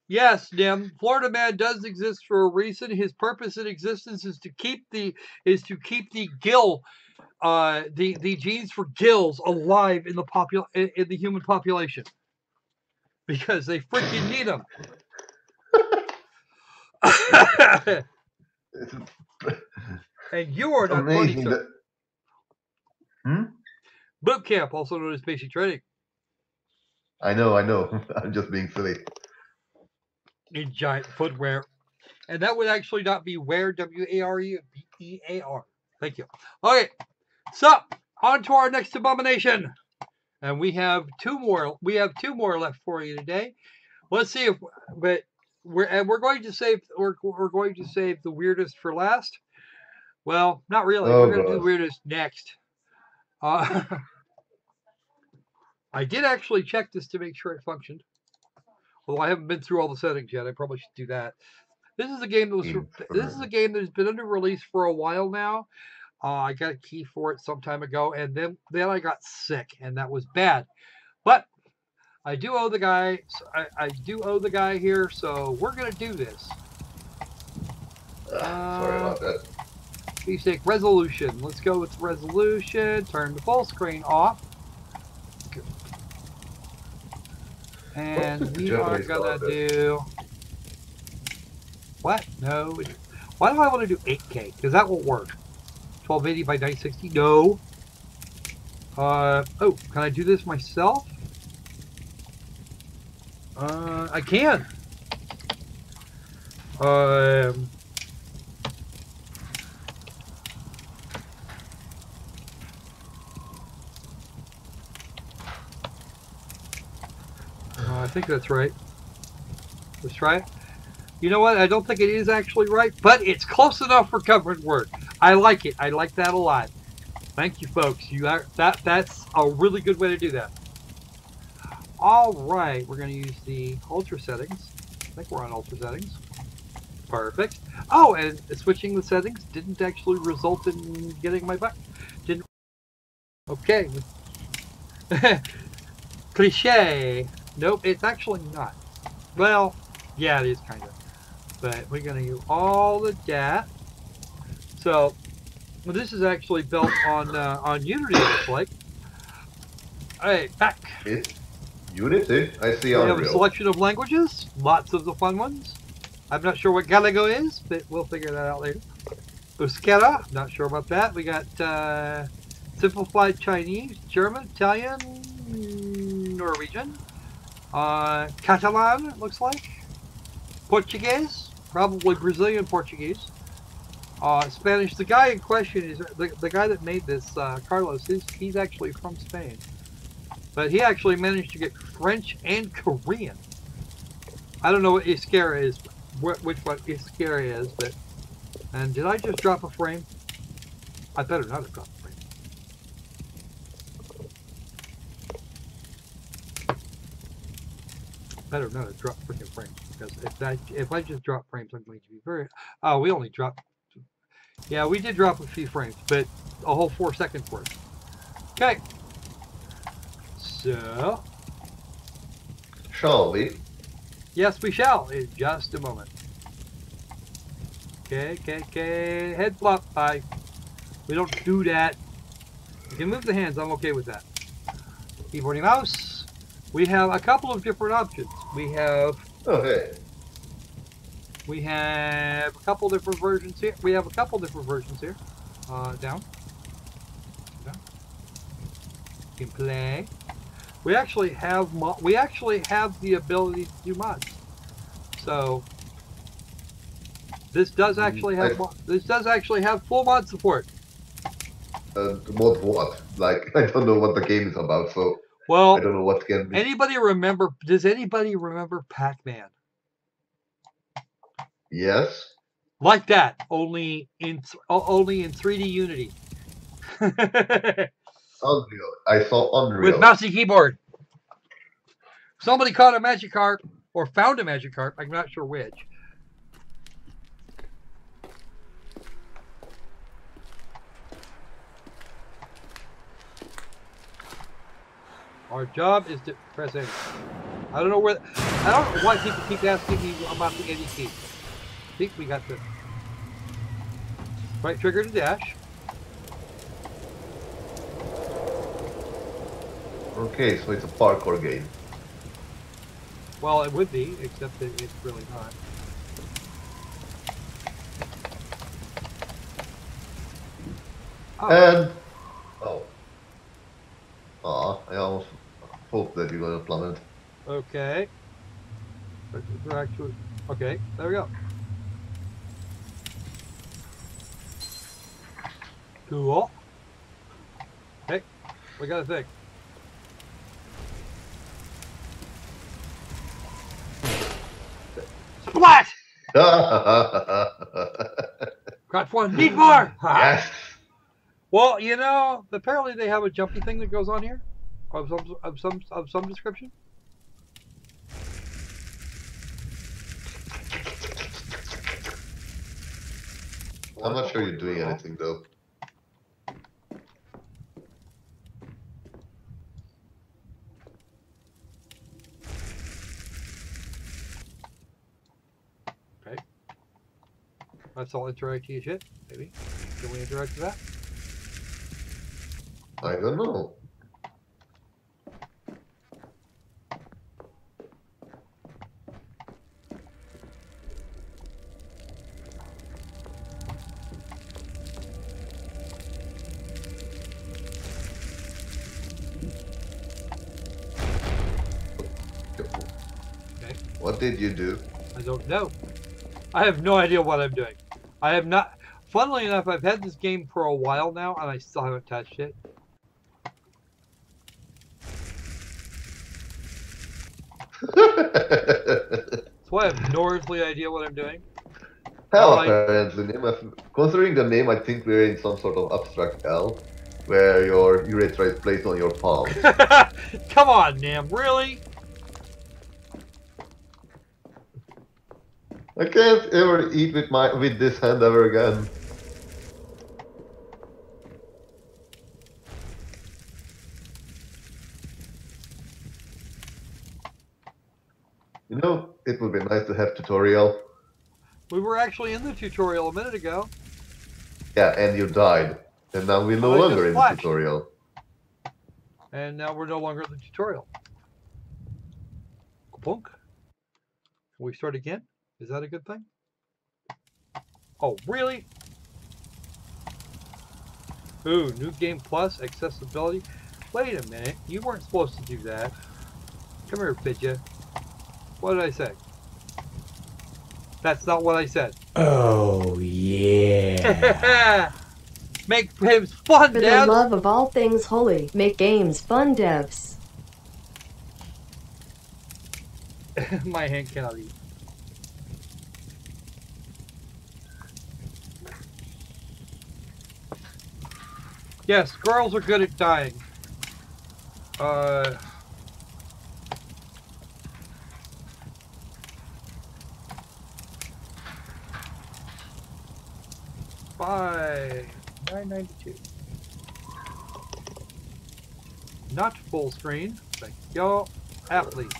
Speaker 1: Yes, Nim, Florida Man does exist for a reason. His purpose in existence is to keep the gill the genes for gills alive in the human population because they freaking need them.
Speaker 2: it's
Speaker 1: And you are not funny,
Speaker 2: amazing
Speaker 1: sir.
Speaker 2: that. Hmm?
Speaker 1: Boot camp, also known as basic training,
Speaker 2: I know. I'm just being silly.
Speaker 1: in giant footwear. And that would actually not be wear, W-A-R-E, B-E-A-R. Thank you. Okay, so on to our next abomination. And we have two more left for you today. Let's see if but we're going to save the weirdest for last. Well, not really.
Speaker 2: Oh
Speaker 1: We're going to do the
Speaker 2: God.
Speaker 1: weirdest next. Uh, I did actually check this to make sure it functioned. Although I haven't been through all the settings yet, I probably should do that. This is a game that has been under release for a while now. I got a key for it some time ago, and then I got sick, and that was bad. But I do owe the guy. I do owe the guy here, so we're gonna do this.
Speaker 2: Sorry about that.
Speaker 1: Basic resolution. Let's go with resolution. Turn the full screen off. And we are gonna do what? No. Why do I want to do 8K? Because that won't work. 1280 by 960. No. Oh, can I do this myself? I can. I think that's right. Let's try it. You know what? I don't think it is actually right, but it's close enough for covered word. I like it. I like that a lot. Thank you, folks. That's a really good way to do that. All right, we're going to use the ultra settings. I think we're on ultra settings. Perfect. Oh, and switching the settings didn't actually result in getting my back. Didn't. Okay. Cliche. Nope, it's actually not. Well, yeah, it is kind of. But we're going to use all of that. So, well, this is actually built on Unity, it looks like. All right, back.
Speaker 2: It's Unity. I see
Speaker 1: We have a
Speaker 2: Unreal.
Speaker 1: selection of languages, lots of the fun ones. I'm not sure what Gallego is, but we'll figure that out later. Euskera, not sure about that. We got simplified Chinese, German, Italian, Norwegian, Catalan, it looks like. Portuguese, probably Brazilian Portuguese. Spanish. The guy in question is the guy that made this, Carlos. He's actually from Spain, but he actually managed to get French and Korean. I don't know what Euskera is, which one Euskera is, but. And did I just drop a frame? I better not have dropped a frame. Better not have dropped freaking frames, because if I just drop frames, I'm going to be very. Oh, we only dropped. Yeah, we did drop a few frames, but a whole 4 seconds worth. Okay. So.
Speaker 2: Shall we?
Speaker 1: Yes, we shall in just a moment. Okay. Head flop. Bye. We don't do that. You can move the hands. I'm okay with that. Keyboard and mouse. We have a couple of different options. We have.
Speaker 2: Okay.
Speaker 1: We have a couple different versions here. Down. You can play. We actually have the ability to do mods. So this does actually have full mod support.
Speaker 2: Mod what? Like, I don't know what the game is about, so
Speaker 1: Well,
Speaker 2: I don't know what can be.
Speaker 1: Does anybody remember Pac-Man?
Speaker 2: Yes.
Speaker 1: Like that, only in 3D Unity.
Speaker 2: Unreal. I saw Unreal.
Speaker 1: With mousey keyboard. Somebody caught a Magikarp, or found a Magikarp, I'm not sure which. Our job is to press enter. I don't know why people keep asking me about the any key. I think we got the right trigger to dash.
Speaker 2: Okay, so it's a parkour game.
Speaker 1: Well, it would be, except that it's really not.
Speaker 2: And I almost hope that you're gonna plummet.
Speaker 1: Okay. Okay, there we go. Cool. Okay, we got a thing. Splat! Got one. Need more!
Speaker 2: Yes!
Speaker 1: Well, you know, apparently they have a jumpy thing that goes on here, of some description.
Speaker 2: I'm not sure you're doing anything though.
Speaker 1: Okay. That's all interactive shit, maybe. Can we interact with that?
Speaker 2: I don't know.
Speaker 1: Okay.
Speaker 2: What did you do?
Speaker 1: I don't know. I have no idea what I'm doing. I have not. Funnily enough, I've had this game for a while now, and I still haven't touched it. So I have no earthly idea what I'm doing.
Speaker 2: Hell,
Speaker 1: Alright.
Speaker 2: apparently. Considering the name, I think we're in some sort of abstract hell, where your urethra is placed on your palm.
Speaker 1: Come on, Nam, really?
Speaker 2: I can't ever eat with this hand ever again. You know, it would be nice to have tutorial.
Speaker 1: We were actually in the tutorial a minute ago.
Speaker 2: Yeah, and you died. And now we're no
Speaker 1: I
Speaker 2: longer
Speaker 1: just
Speaker 2: in the
Speaker 1: flashed.
Speaker 2: tutorial.
Speaker 1: And now we're no longer in the tutorial. Plunk. Can we start again? Is that a good thing? Oh, really? Ooh, new game plus, accessibility. Wait a minute, you weren't supposed to do that. Come here, Fidget. What did I say? That's not what I said.
Speaker 5: Oh, yeah.
Speaker 1: Make games fun,
Speaker 3: For the
Speaker 1: devs!
Speaker 3: love of all things holy, make games fun, devs.
Speaker 1: My hand cannot eat. Yes, girls are good at dying. $5.992. Not full screen. Thank y'all. Athlete.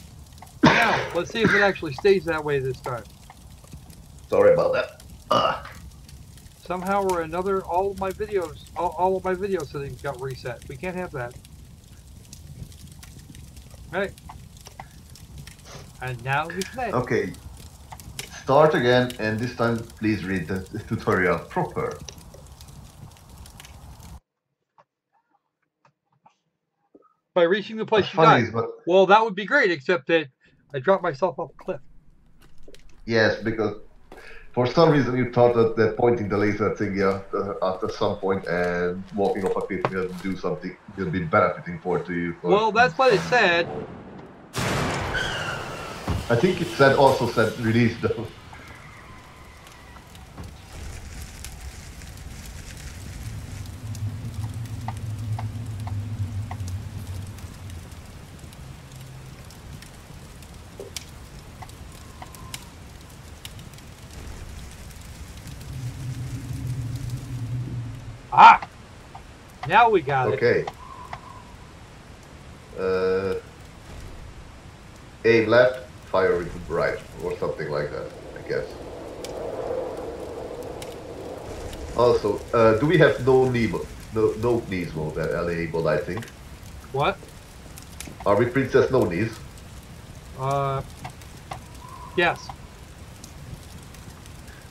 Speaker 1: Now, let's see if it actually stays that way this time.
Speaker 2: Sorry about that.
Speaker 1: Somehow or another, all of my video settings got reset. We can't have that. Right. And now we play.
Speaker 2: Okay. Start again, and this time please read the tutorial proper.
Speaker 1: By reaching the place you
Speaker 2: Funny
Speaker 1: died.
Speaker 2: is, but
Speaker 1: Well, that would be great, except that I dropped myself off a cliff.
Speaker 2: yes, because for some reason you thought that pointing the laser thing after some point and walking off a cliff will do something, will be benefiting to you.
Speaker 1: Well, that's what it said.
Speaker 2: I think it also said release though.
Speaker 1: Ah! Now we got it.
Speaker 2: Okay. Aim left, fire with right, or something like that, I guess. Also, do we have no knees mode enabled, I think?
Speaker 1: What?
Speaker 2: Are we Princess No Knees?
Speaker 1: Yes.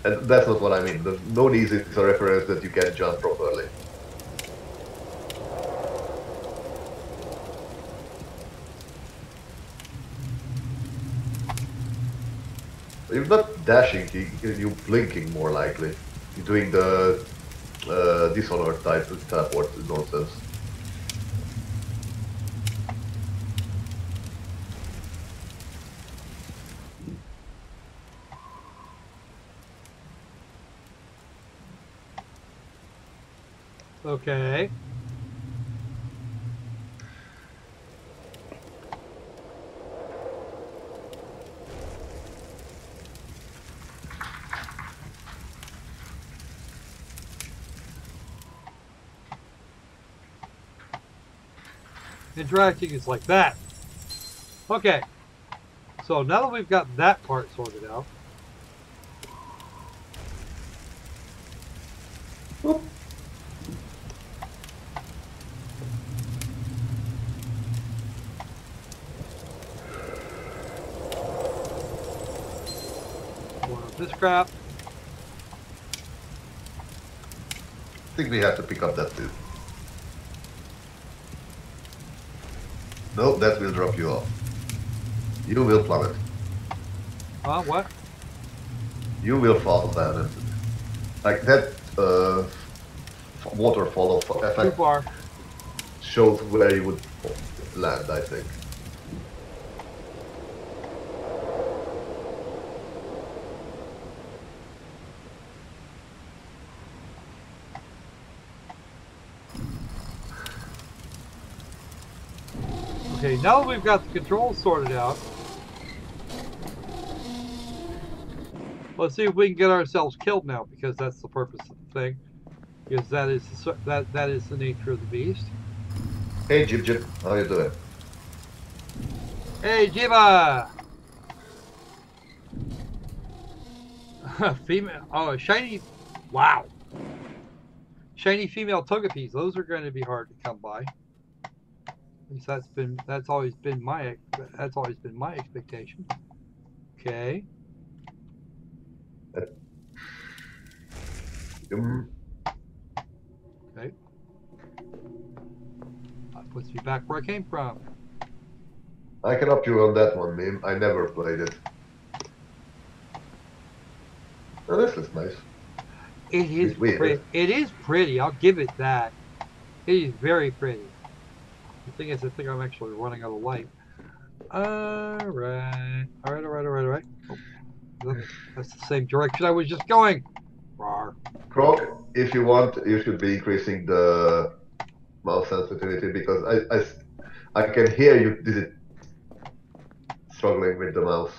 Speaker 2: And that's not what I mean. The no knees is a reference that you can't jump properly. You're not dashing, you're blinking more likely. You're doing the Dishonored type teleport nonsense.
Speaker 1: Okay. Interacting is like that. Okay. So now that we've got that part sorted out.
Speaker 2: Whoop.
Speaker 1: This crap.
Speaker 2: I think we have to pick up that too. No, that will drop you off. You will plummet.
Speaker 1: What?
Speaker 2: You will fall down. And, like that waterfall
Speaker 1: Too
Speaker 2: effect
Speaker 1: far.
Speaker 2: shows where you would land, I think.
Speaker 1: Okay, now that we've got the controls sorted out, let's see if we can get ourselves killed now, because that's the purpose of the thing. Because that is the nature of the beast.
Speaker 2: Hey, Jib Jib, how you doing?
Speaker 1: Hey, Jiba! Female. Oh, shiny. Wow. Shiny female Togepi's. Those are going to be hard to come by. At least that's always been my expectation. Okay. Okay. That puts me back where I came from.
Speaker 2: I can up you on that one, Mim. I never played it. Oh, this is nice.
Speaker 1: It is pretty. It is pretty. I'll give it that. It is very pretty. The thing is, I think I'm actually running out of light. Alright. Oh, that's the same direction I was just going. Rawr.
Speaker 2: Croc, if you want, you should be increasing the mouse sensitivity because I can hear you struggling with the mouse.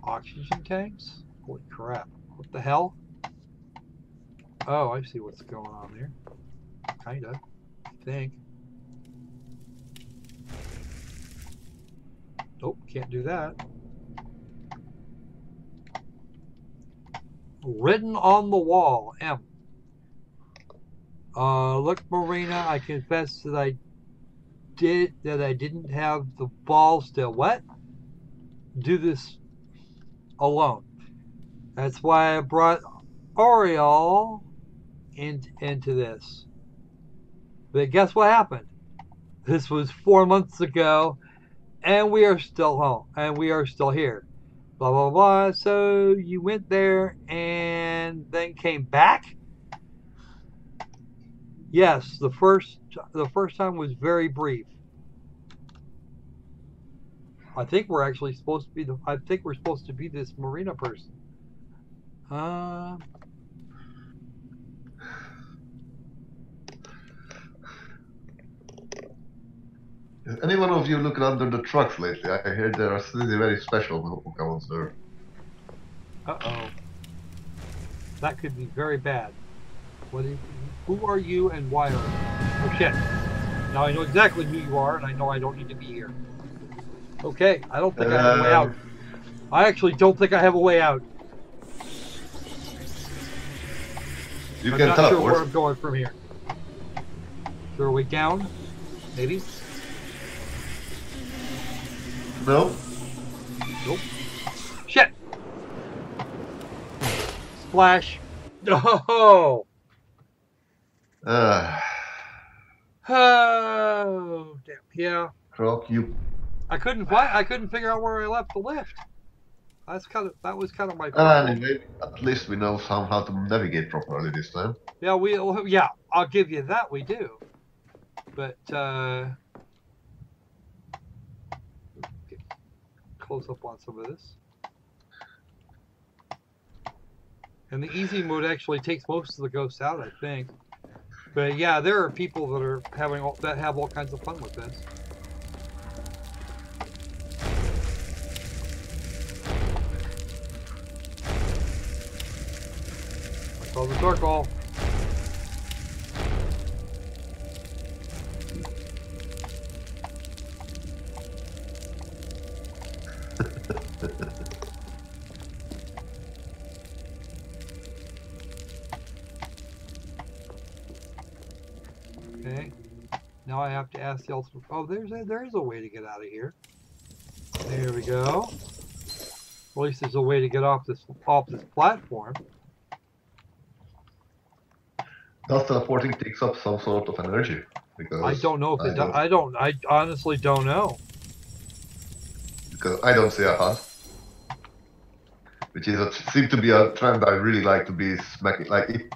Speaker 1: Oxygen tanks? Holy crap. What the hell? Oh, I see what's going on there. Kinda. I think. Nope, can't do that. Written on the wall, M. Look, Marina, I confess that I didn't have the balls to what? Do this alone. That's why I brought Oriole into this. But guess what happened? This was 4 months ago, and we are still home, and we are still here. Blah blah blah. So you went there and then came back? Yes, the first time was very brief. I think we're actually supposed to be this Marina person.
Speaker 2: Is any one of you looking under the trucks lately? I hear there are really very special Pokemon there.
Speaker 1: Uh-oh. That could be very bad. Who are you and why are you? Oh shit. Now I know exactly who you are, and I know I don't need to be here. Okay, I don't think I have a way out. I actually don't think I have a way out.
Speaker 2: You
Speaker 1: I'm
Speaker 2: can
Speaker 1: not
Speaker 2: teleport.
Speaker 1: sure where I'm going from here. Is there a way down? Maybe?
Speaker 2: No?
Speaker 1: Nope. Shit! Splash. No! Oh, damn. Yeah.
Speaker 2: Croc, you.
Speaker 1: I couldn't figure out where I left the lift. That was kind of my problem.
Speaker 2: Anyway, at least we know how to navigate properly this time.
Speaker 1: Yeah, I'll give you that, we do. But get close up on some of this. And the easy mode actually takes most of the ghosts out, I think. But yeah, there are people that are have all kinds of fun with this. I saw the circle. Okay. Now I have to ask the ultimate. Oh, there is a way to get out of here. There we go. At least there's a way to get off this platform.
Speaker 2: Does teleporting takes up some sort of energy? Because
Speaker 1: I don't know if it does. I honestly don't know.
Speaker 2: Because I don't see a HUD. Which seems to be a trend I really like to be smacking. Like, it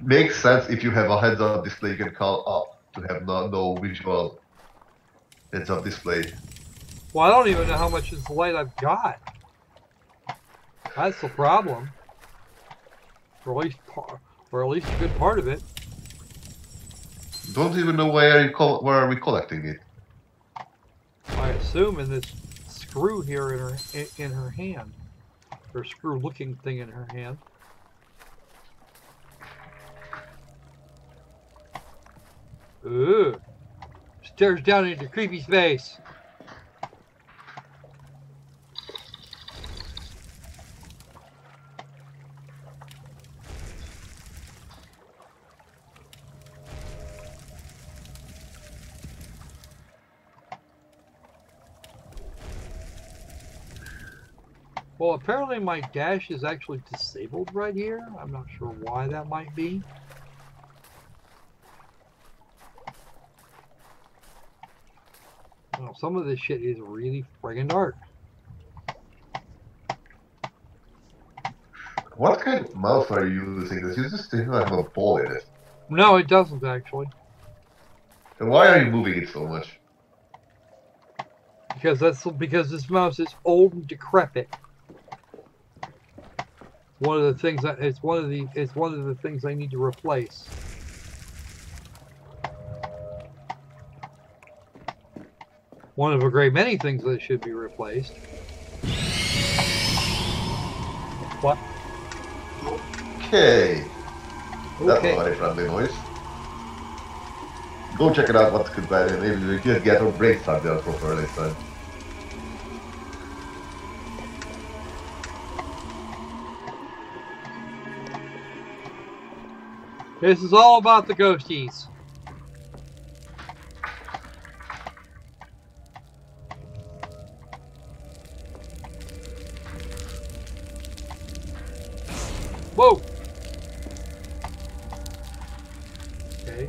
Speaker 2: makes sense if you have a heads-up display you can call up to have no visual heads-up display.
Speaker 1: Well, I don't even know how much is the light I've got. That's the problem. Or at least Or at least a good part of it.
Speaker 2: Don't even know where are we collecting it.
Speaker 1: I assume in this screw here in her hand. Or screw looking thing in her hand. Ooh. Stares down into creepy space. Well, apparently my dash is actually disabled right here. I'm not sure why that might be. Well, some of this shit is really friggin' dark.
Speaker 2: What kind of mouse are you using? This uses thing that have a ball in it.
Speaker 1: No, it doesn't actually.
Speaker 2: And why are you moving it so much?
Speaker 1: Because this mouse is old and decrepit. One of the things that it's one of the things I need to replace. One of a great many things that should be replaced. What?
Speaker 2: Okay. That's
Speaker 1: Okay.
Speaker 2: a very friendly noise. Go check it out what's good by it. Maybe we could get our brain stuck there for next time.
Speaker 1: This is all about the ghosties. Whoa! Okay.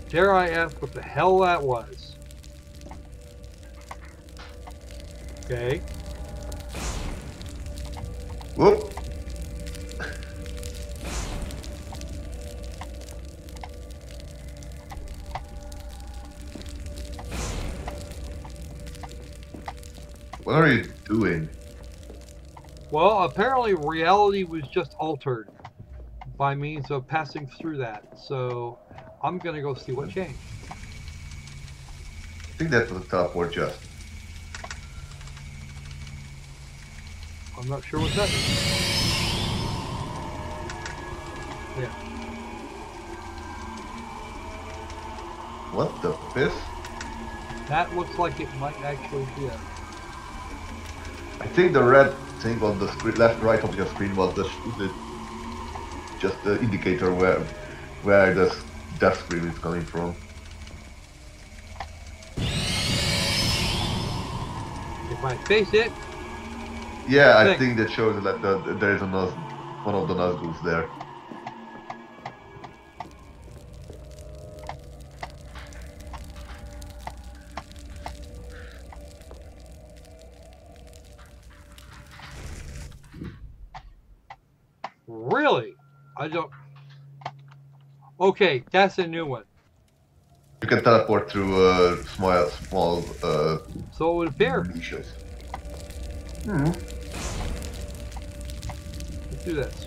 Speaker 1: Dare I ask what the hell that was? Okay.
Speaker 2: Whoop! What are you doing?
Speaker 1: Well, apparently reality was just altered by means of passing through that. So I'm gonna go see what changed.
Speaker 2: I think that was a teleport just.
Speaker 1: I'm not sure what that is. Yeah.
Speaker 2: What the piss?
Speaker 1: That looks like it might actually be it.
Speaker 2: I think the red thing on the screen, left, right of your screen was just the indicator where the death screen is coming from.
Speaker 1: If I face it,
Speaker 2: Yeah, I think that shows that there is one of the Nazguls there.
Speaker 1: really, I don't. Okay, that's a new one.
Speaker 2: You can teleport through small
Speaker 1: So it would appear.
Speaker 2: niches.
Speaker 1: Let's do this.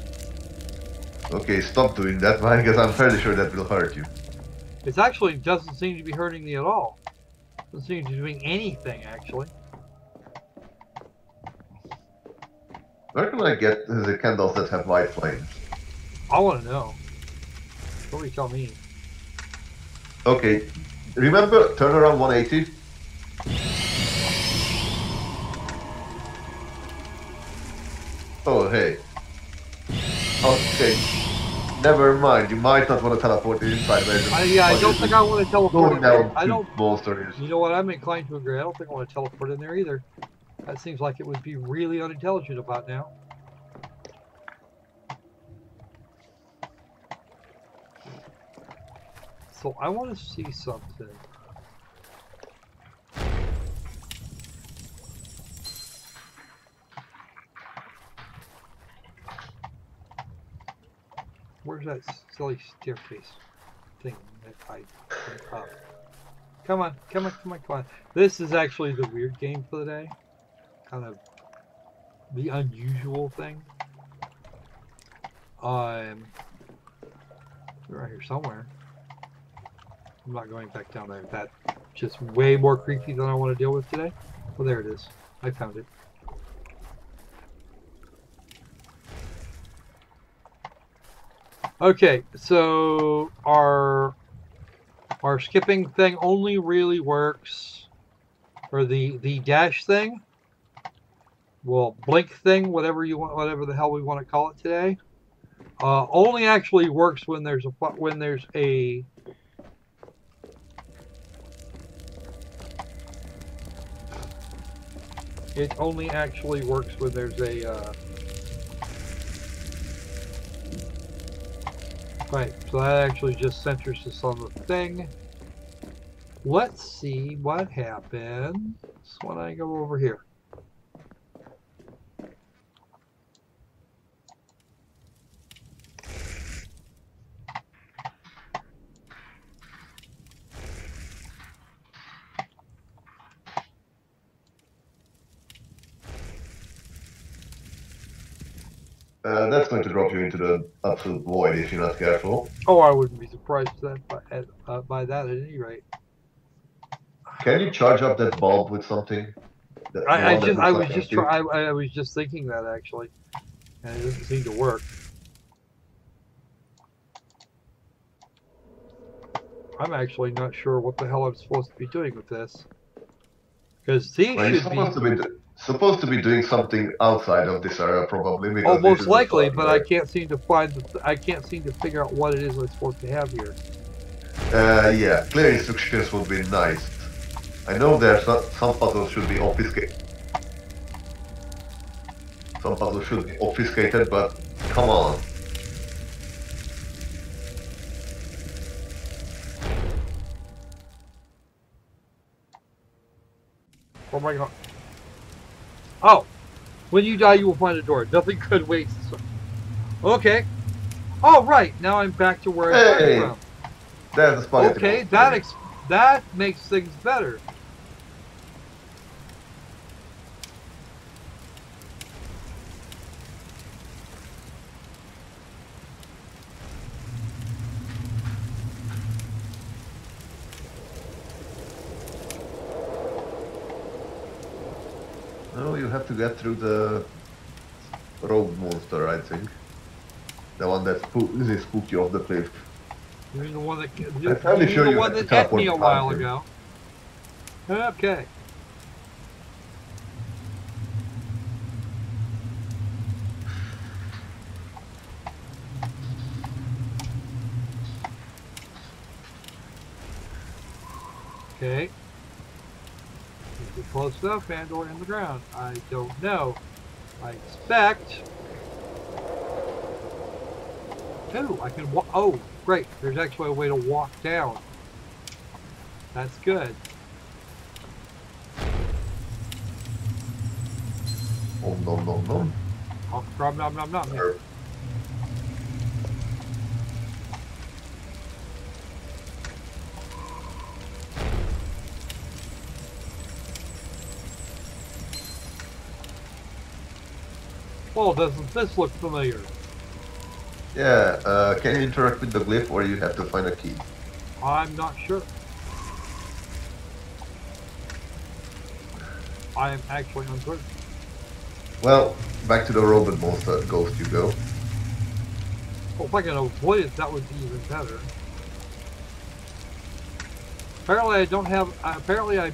Speaker 2: Okay, stop doing that, man, because I'm fairly sure that will hurt you.
Speaker 1: It actually doesn't seem to be hurting me at all. Doesn't seem to be doing anything actually.
Speaker 2: Where can I get the candles that have white flames?
Speaker 1: I want to know. What do you tell me?
Speaker 2: Okay, remember turn around 180? Oh, hey. Okay, never mind, you might not want to teleport inside there.
Speaker 1: Yeah, I don't think I want to teleport in there. I don't.
Speaker 2: Bolsters.
Speaker 1: You know what? I'm inclined to agree. I don't think I want to teleport in there either. That seems like it would be really unintelligent about now. So I want to see something. Where's that silly staircase thing that I went up? Come on, come on, come on, come on. This is actually the weird game for the day. Kind of the unusual thing. They're right here somewhere. I'm not going back down there. That's just way more creepy than I want to deal with today. Well, there it is. I found it. Okay, so our skipping thing only really works, or the dash thing, well, blink thing, whatever you want, whatever the hell we want to call it today, only actually works when there's a it only actually works when there's a right, so that actually just centers us on the thing. Let's see what happens when I go over here.
Speaker 2: That's going to drop you into the absolute void if you're not careful.
Speaker 1: Oh, I wouldn't be surprised by that at any rate.
Speaker 2: Can you charge up that bulb with something?
Speaker 1: I was just thinking that actually, and it doesn't seem to work. I'm actually not sure what the hell I'm supposed to be doing with this, because these should be
Speaker 2: supposed to be doing something outside of this area, probably.
Speaker 1: Oh, most likely, but I can't seem to find. I can't seem to figure out what it is I'm supposed to have here.
Speaker 2: Yeah, clear instructions would be nice. I know there's some puzzles should be obfuscated. Some puzzles should be obfuscated, but come on.
Speaker 1: Oh my god. Oh! When you die, you will find a door. Nothing could wait. Okay. Oh, right. Now I'm back to where I started from.
Speaker 2: There's the spaghetti.
Speaker 1: Okay, that makes things better.
Speaker 2: No, you have to get through the rogue monster, I think. The one that spooked you off the cliff.
Speaker 1: You're the one that hit me a while ago. Okay. Okay. Is it close enough and/or in the ground? I don't know. I expect. Oh, I can walk. Oh, great. There's actually a way to walk down. That's good.
Speaker 2: Oh, no.
Speaker 1: Oh, nom. Well, doesn't this look familiar?
Speaker 2: Yeah, can you interact with the glyph or you have to find a key?
Speaker 1: I'm not sure. I am actually uncertain.
Speaker 2: Well, back to the robot monster ghost you go.
Speaker 1: Well, if I can avoid it, that would be even better. Apparently, I don't have. Apparently, I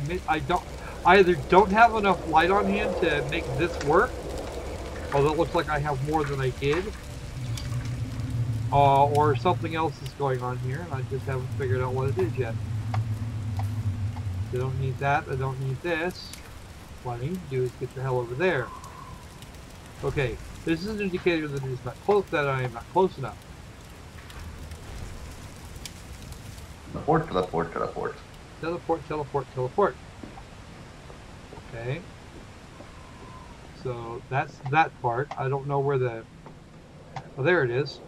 Speaker 1: either don't have enough light on hand to make this work, although it looks like I have more than I did, or something else is going on here, and I just haven't figured out what it is yet. I don't need that. I don't need this. What I need to do is get the hell over there. Okay, this is an indicator that it is not close. That I am not close enough. Teleport. Okay. So that's that part. I don't know where the... Oh, there it is.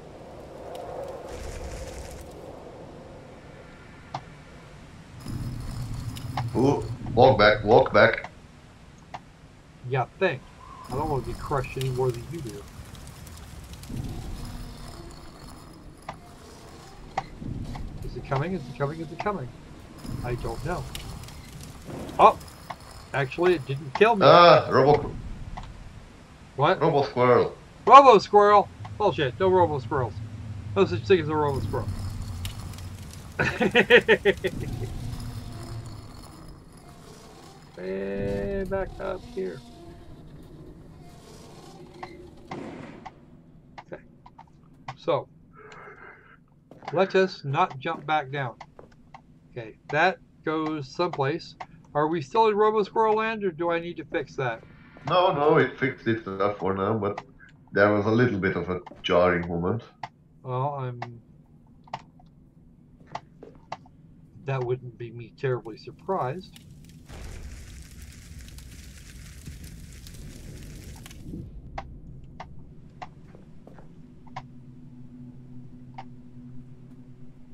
Speaker 2: Ooh, walk back.
Speaker 1: Yeah, thanks. I don't want to be crushed any more than you do. coming? Is it coming? Is it coming? I don't know. Oh, actually, it didn't kill me. What?
Speaker 2: Robo Squirrel.
Speaker 1: Robo Squirrel. Bullshit. No Robo Squirrels. No such thing as a Robo Squirrel. And back up here. Okay. So, let us not jump back down. Okay, that goes someplace. Are we still in Robo Squirrel land, or do I need to fix that?
Speaker 2: No, it fixed itself for now, but there was a little bit of a jarring moment.
Speaker 1: Well, that wouldn't be me terribly surprised.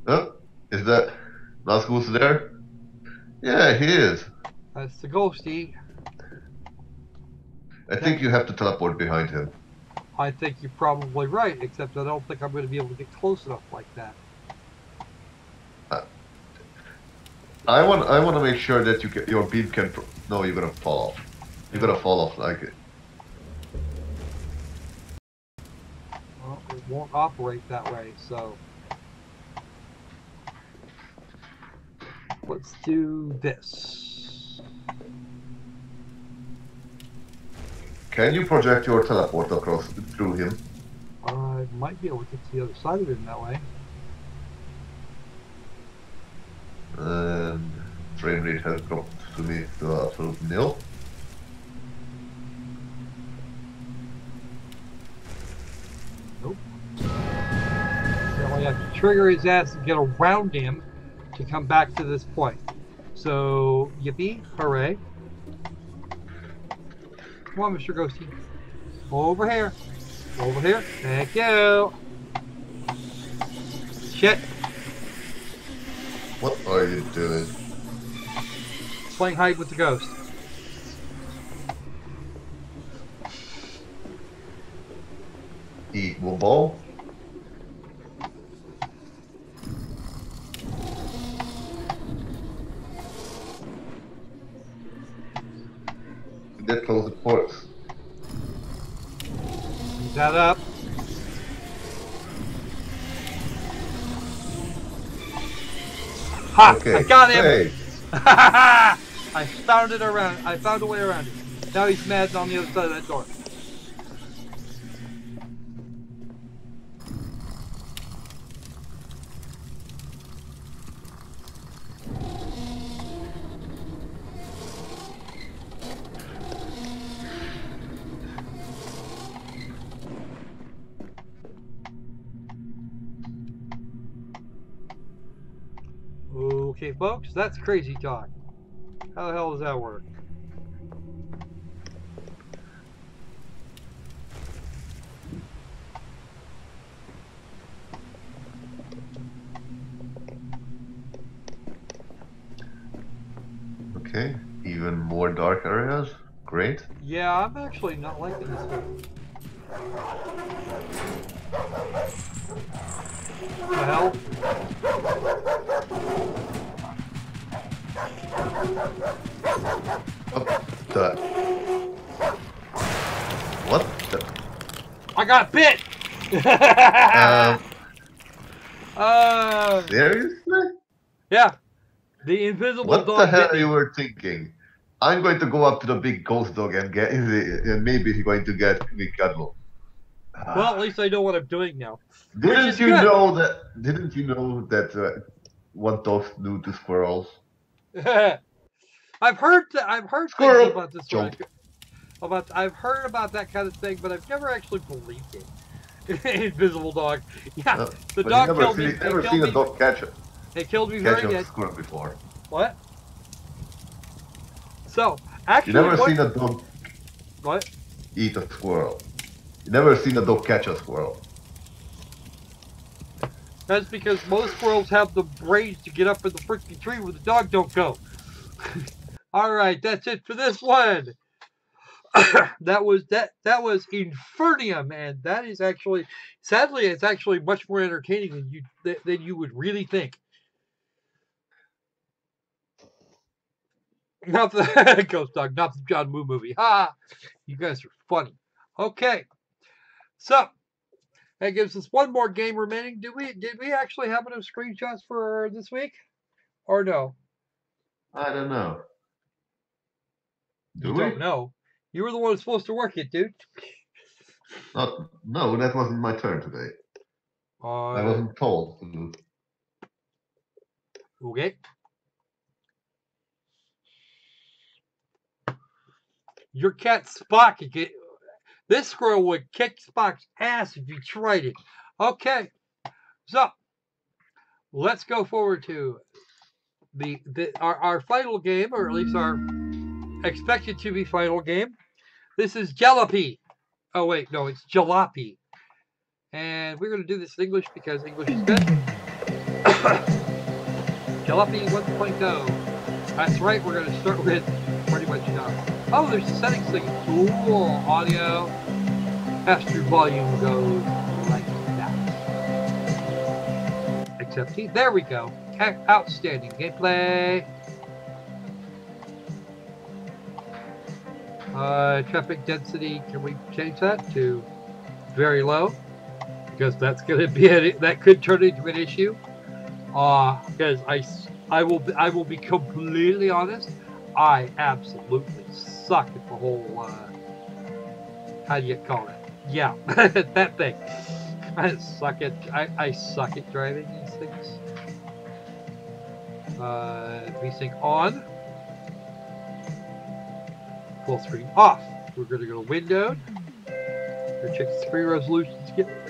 Speaker 2: Huh? Is that Nazgul's there? Yeah, he is.
Speaker 1: That's the ghosty.
Speaker 2: I think you have to teleport behind him.
Speaker 1: I think you're probably right, except I don't think I'm going to be able to get close enough like that.
Speaker 2: I want to make sure that your beam can. No, you're gonna fall off. You're gonna fall off like it.
Speaker 1: Well, it won't operate that way, so let's do this.
Speaker 2: Can you project your teleport across through him?
Speaker 1: I might be able to get to the other side of him that way.
Speaker 2: And frame rate has dropped to me to absolute nil.
Speaker 1: Nope. So I have to trigger his ass and get around him to come back to this point. So, yippee, hooray. Come on, Mr. Ghosty. Over here. Over here. Thank you. Shit.
Speaker 2: What are you doing?
Speaker 1: Playing hide with the ghost.
Speaker 2: Eat one ball. That close the ports.
Speaker 1: Use that up. Ha!
Speaker 2: Okay.
Speaker 1: I got him!
Speaker 2: Hey.
Speaker 1: I found it around. I found a way around it. Now he's mad on the other side of that door. Okay, folks, that's crazy talk. How the hell does that work?
Speaker 2: Okay, even more dark areas. Great.
Speaker 1: Yeah, I'm actually not liking this one. What the hell?
Speaker 2: What the?
Speaker 1: I got bit!
Speaker 2: Seriously?
Speaker 1: Yeah. The invisible
Speaker 2: What
Speaker 1: dog
Speaker 2: the hell
Speaker 1: bit me.
Speaker 2: you were thinking? I'm going to go up to the big ghost dog and maybe he's going to get me cuddle.
Speaker 1: Well, at least I know what I'm doing now.
Speaker 2: Didn't you know that what dogs do to squirrels?
Speaker 1: I've heard things about this one. I've heard about that kind of thing, but I've never actually believed it. Invisible dog. Yeah, the dog killed me.
Speaker 2: Never seen a dog catch it.
Speaker 1: It killed me very
Speaker 2: Catch a
Speaker 1: good.
Speaker 2: squirrel before.
Speaker 1: What? So, actually,
Speaker 2: You never seen a dog
Speaker 1: what?
Speaker 2: eat a squirrel. You never seen a dog catch a squirrel.
Speaker 1: That's because most squirrels have the brains to get up in the freaking tree where the dog don't go. Alright, that's it for this one. that was Infernium, and that is actually, sadly, it's actually much more entertaining than you would really think. Not the Ghost Dog, not the John Woo movie. Ha! You guys are funny. Okay. So, that gives us one more game remaining. Did we actually have enough screenshots for this week? Or no?
Speaker 2: I don't know. Do
Speaker 1: You
Speaker 2: we?
Speaker 1: don't know. You were the one who's supposed to work it, dude.
Speaker 2: No, that wasn't my turn today. I wasn't told to.
Speaker 1: Okay. Your cat Spock, this squirrel would kick Spock's ass if you tried it. Okay. So, let's go forward to our final game, or at least our expected to be final game. This is Jalopy. Oh, wait, no, it's Jalopy. And we're going to do this in English because English is good. Jalopy 1.0. That's right, we're going to start with pretty much now. Oh, there's a settings thing. Cool. Audio. Faster volume goes like that. Except there we go. Outstanding gameplay. Traffic density, can we change that to very low? Because that's going to be that could turn into an issue. Because I will be completely honest. I absolutely suck at the whole how do you call it? Yeah, that thing. I suck at driving these things. VSync on. Full screen off. We're going to go to windowed. We're check the screen resolution.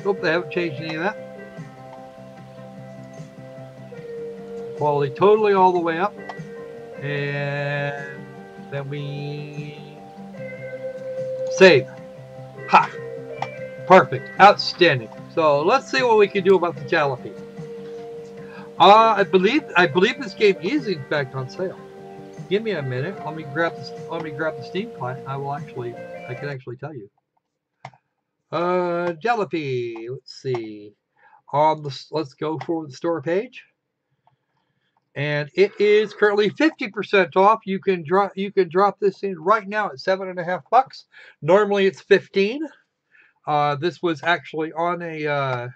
Speaker 1: Nope, they haven't changed any of that. Quality totally all the way up. And then we save. Ha! Perfect. Outstanding. So let's see what we can do about the Jalopy. I believe this game is in fact on sale. Give me a minute. Let me grab the Steam client. I can actually tell you. Jalopy. Let's see. Let's go for the store page. And it is currently 50% off. You can drop this in right now at $7.50. Normally it's $15. This was actually on a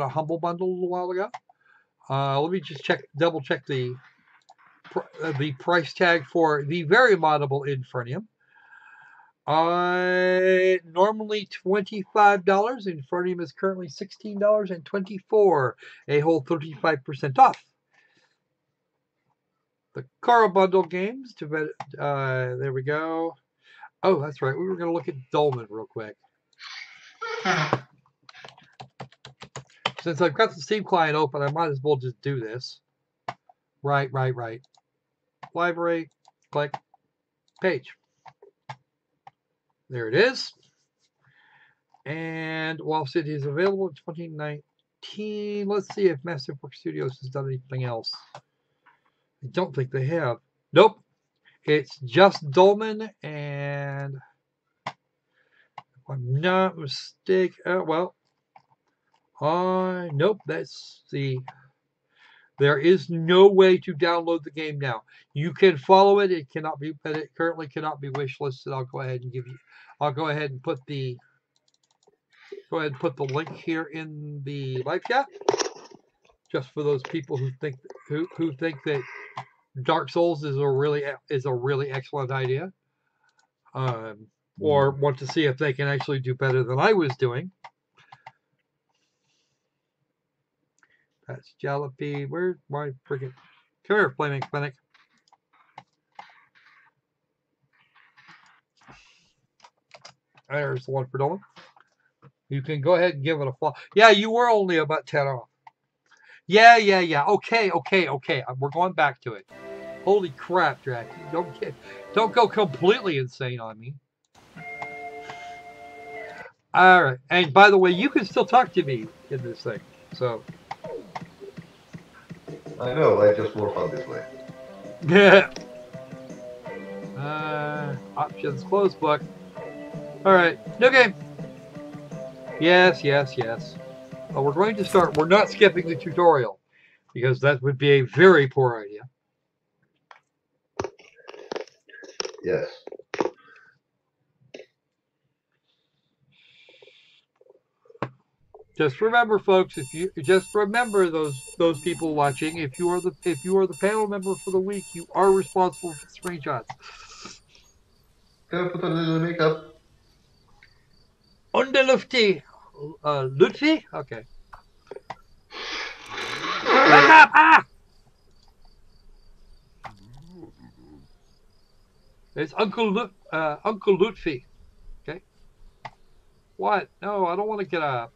Speaker 1: Humble Bundle a little while ago. Let me just double check the price tag for the very moddable Infernium. Normally $25. Infernium is currently $16.24, a whole 35% off. The Car Bundle games, there we go. Oh, that's right. We were going to look at Dolmen real quick. Since I've got the Steam client open, I might as well just do this. Right. Library, click, page. There it is. And whilst it is available in 2019, let's see if Masterworks Studios has done anything else. I don't think they have. Nope. It's just Dolmen, and if I'm not mistaken, nope, there is no way to download the game now. You can follow it. It currently cannot be wish listed. I'll go ahead and put the link here in the live chat, just for those people who think that Dark Souls is a really excellent idea, or want to see if they can actually do better than I was doing. That's Jalopy. Where's my freaking... Come here, Flaming Clinic. There's the one for Dolmen. You can go ahead and give it a follow. Yeah, you were only about 10 off. Yeah. Okay. We're going back to it. Holy crap, Drac. Don't go completely insane on me. Alright. And by the way, you can still talk to me in this thing. So...
Speaker 2: I know, I just more fun this way.
Speaker 1: Yeah. Options, close book. Alright, new game. Yes. We're going to start. We're not skipping the tutorial, because that would be a very poor idea.
Speaker 2: Yes.
Speaker 1: Just remember, folks, if you just remember those people watching, if you are the panel member for the week, you are responsible for the screenshots.
Speaker 2: Can I put on a little makeup?
Speaker 1: Underlufty. Lutfi? Okay. Back up! Ah! It's Uncle Lutfi. Okay. What? No, I don't want to get up.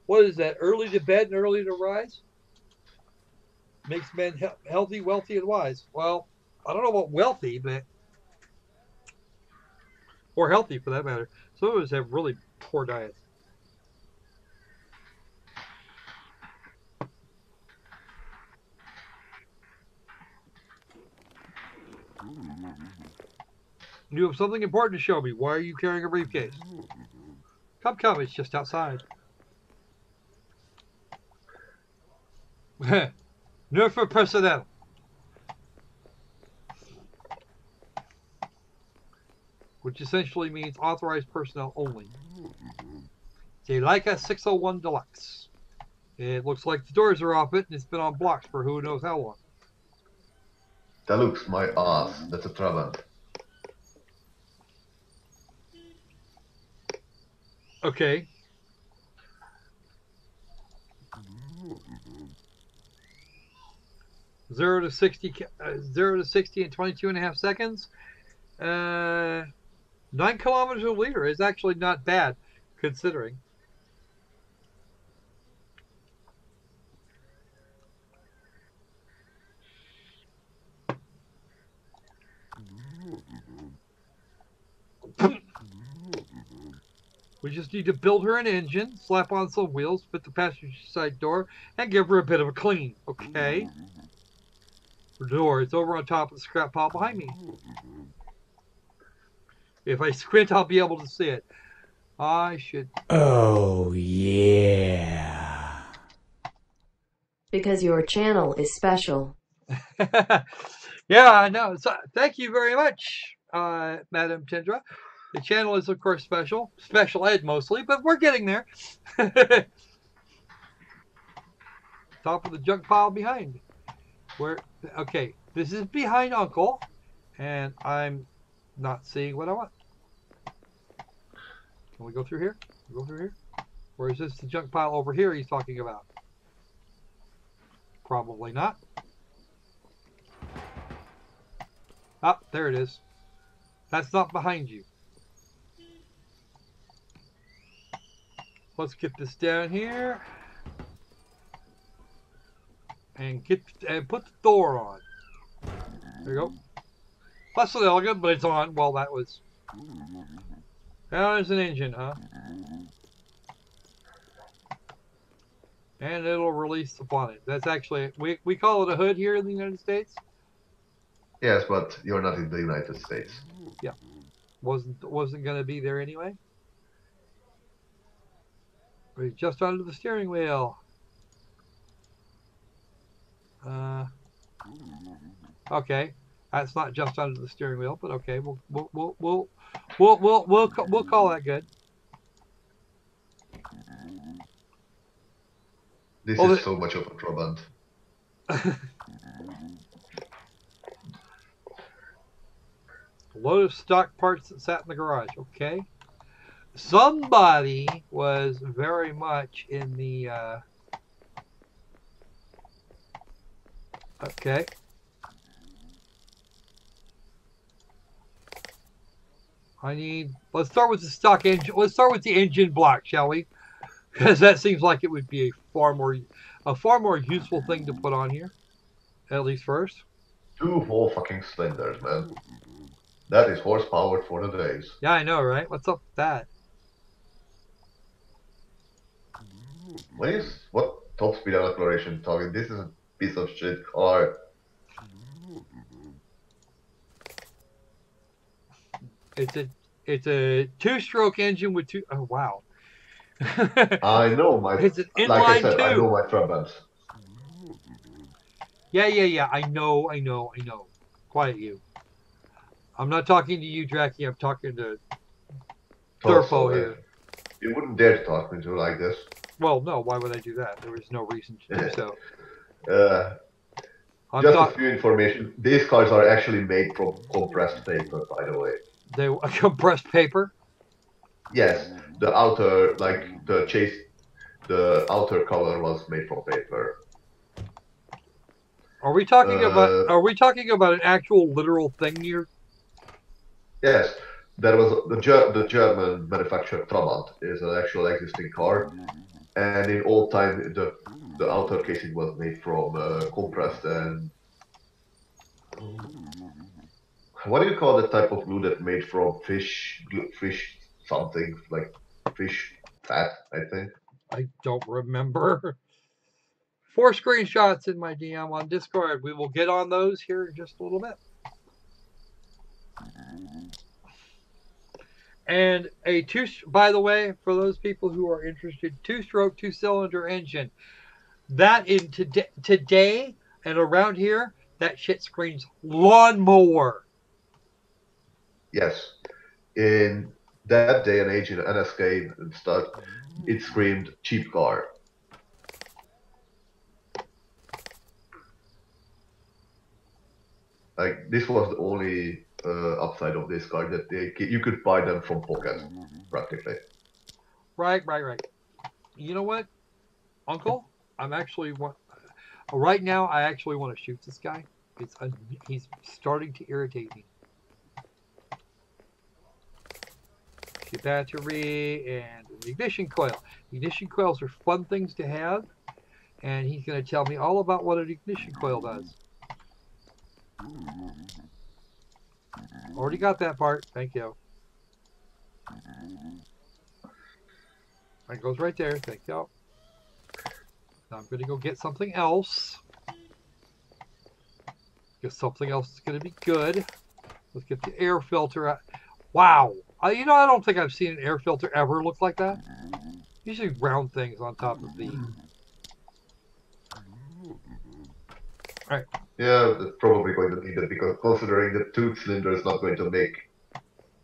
Speaker 1: What is that? Early to bed and early to rise? Makes men healthy, wealthy, and wise. Well, I don't know about wealthy, but or healthy for that matter. Some of us have really poor diets. You have something important to show me. Why are you carrying a briefcase? Come, it's just outside. No for personnel. Which essentially means authorized personnel only. It's a Leica 601 Deluxe. It looks like the doors are off it, and it's been on blocks for who knows how long.
Speaker 2: That looks my ass. That's a Trabant.
Speaker 1: Okay. Zero to 60 in 22.5 seconds. 9 kilometers a liter is actually not bad, considering. We just need to build her an engine, slap on some wheels, fit the passenger side door, and give her a bit of a clean, okay? Her door is over on top of the scrap pile behind me. If I squint, I'll be able to see it. I should...
Speaker 5: Oh, yeah.
Speaker 3: Because your channel is special.
Speaker 1: Yeah, I know. So, thank you very much, Madam Tindra. The channel is, of course, special ed mostly, but we're getting there. Top of the junk pile behind. Okay, this is behind Uncle, and I'm not seeing what I want. Can we go through here? Go through here? Or is this the junk pile over here he's talking about? Probably not. Ah, there it is. That's not behind you. Let's get this down here. And put the door on. There you go. Less than elegant, but it's on. Well, that was... Now there's an engine, huh? And it'll release the bonnet. That's actually... We call it a hood here in the United States.
Speaker 2: Yes, but you're not in the United States.
Speaker 1: Yeah. Wasn't going to be there anyway. We're just under the steering wheel. Okay, that's not just under the steering wheel, but okay, we'll call that good.
Speaker 2: This is so much of a Trabant.
Speaker 1: A load of stock parts that sat in the garage. Okay. Somebody was very much in the... Okay. Let's start with the stock engine. Let's start with the engine block, shall we? Because that seems like it would be a far more useful thing to put on here. At least first.
Speaker 2: 2 whole fucking cylinders, man. That is horsepower for the days.
Speaker 1: Yeah, I know, right? What's up with that?
Speaker 2: What top speed and acceleration talking? This is a piece of shit car.
Speaker 1: It's a 2-stroke engine with 2. Oh wow!
Speaker 2: I know my.
Speaker 1: It's an inline
Speaker 2: like I said,
Speaker 1: 2.
Speaker 2: I know my Trabants.
Speaker 1: Yeah. I know. Quiet you. I'm not talking to you, Dracky. I'm talking to
Speaker 2: Also,
Speaker 1: Thurpo here.
Speaker 2: you wouldn't dare to talk me to like this.
Speaker 1: Well, no. Why would I do that? There was no reason to do so.
Speaker 2: Just a few information. These cards are actually made from compressed paper, by the way.
Speaker 1: They compressed paper.
Speaker 2: Yes, the outer, like the outer cover was made from paper.
Speaker 1: Are we talking about? Are we talking about an actual literal thing here?
Speaker 2: Yes, there was the German manufacturer Trabant is an actual existing car, and in old time the outer casing was made from compressed and what do you call the type of glue that made from fish something like fish fat, I think.
Speaker 1: I don't remember. 4 screenshots in my DM on Discord. We will get on those here in just a little bit. And by the way, for those people who are interested, 2-stroke, 2-cylinder engine. That in today and around here, that shit screams lawnmower.
Speaker 2: Yes, in that day and age in NSK and stuff, it screamed cheap car. Like this was the only upside of this car that you could buy them from pocket practically.
Speaker 1: Right. You know what, Uncle? I'm actually right now. I actually want to shoot this guy. He's starting to irritate me. The battery and the ignition coil. Ignition coils are fun things to have, and he's going to tell me all about what an ignition coil does. Already got that part. Thank you. That goes right there. Thank you. Now I'm going to go get something else. Because something else is going to be good. Let's get the air filter out. Wow. I don't think I've seen an air filter ever look like that. Usually round things on top of the... Alright.
Speaker 2: Yeah, that's probably going to need it because considering the 2-cylinder is not going to make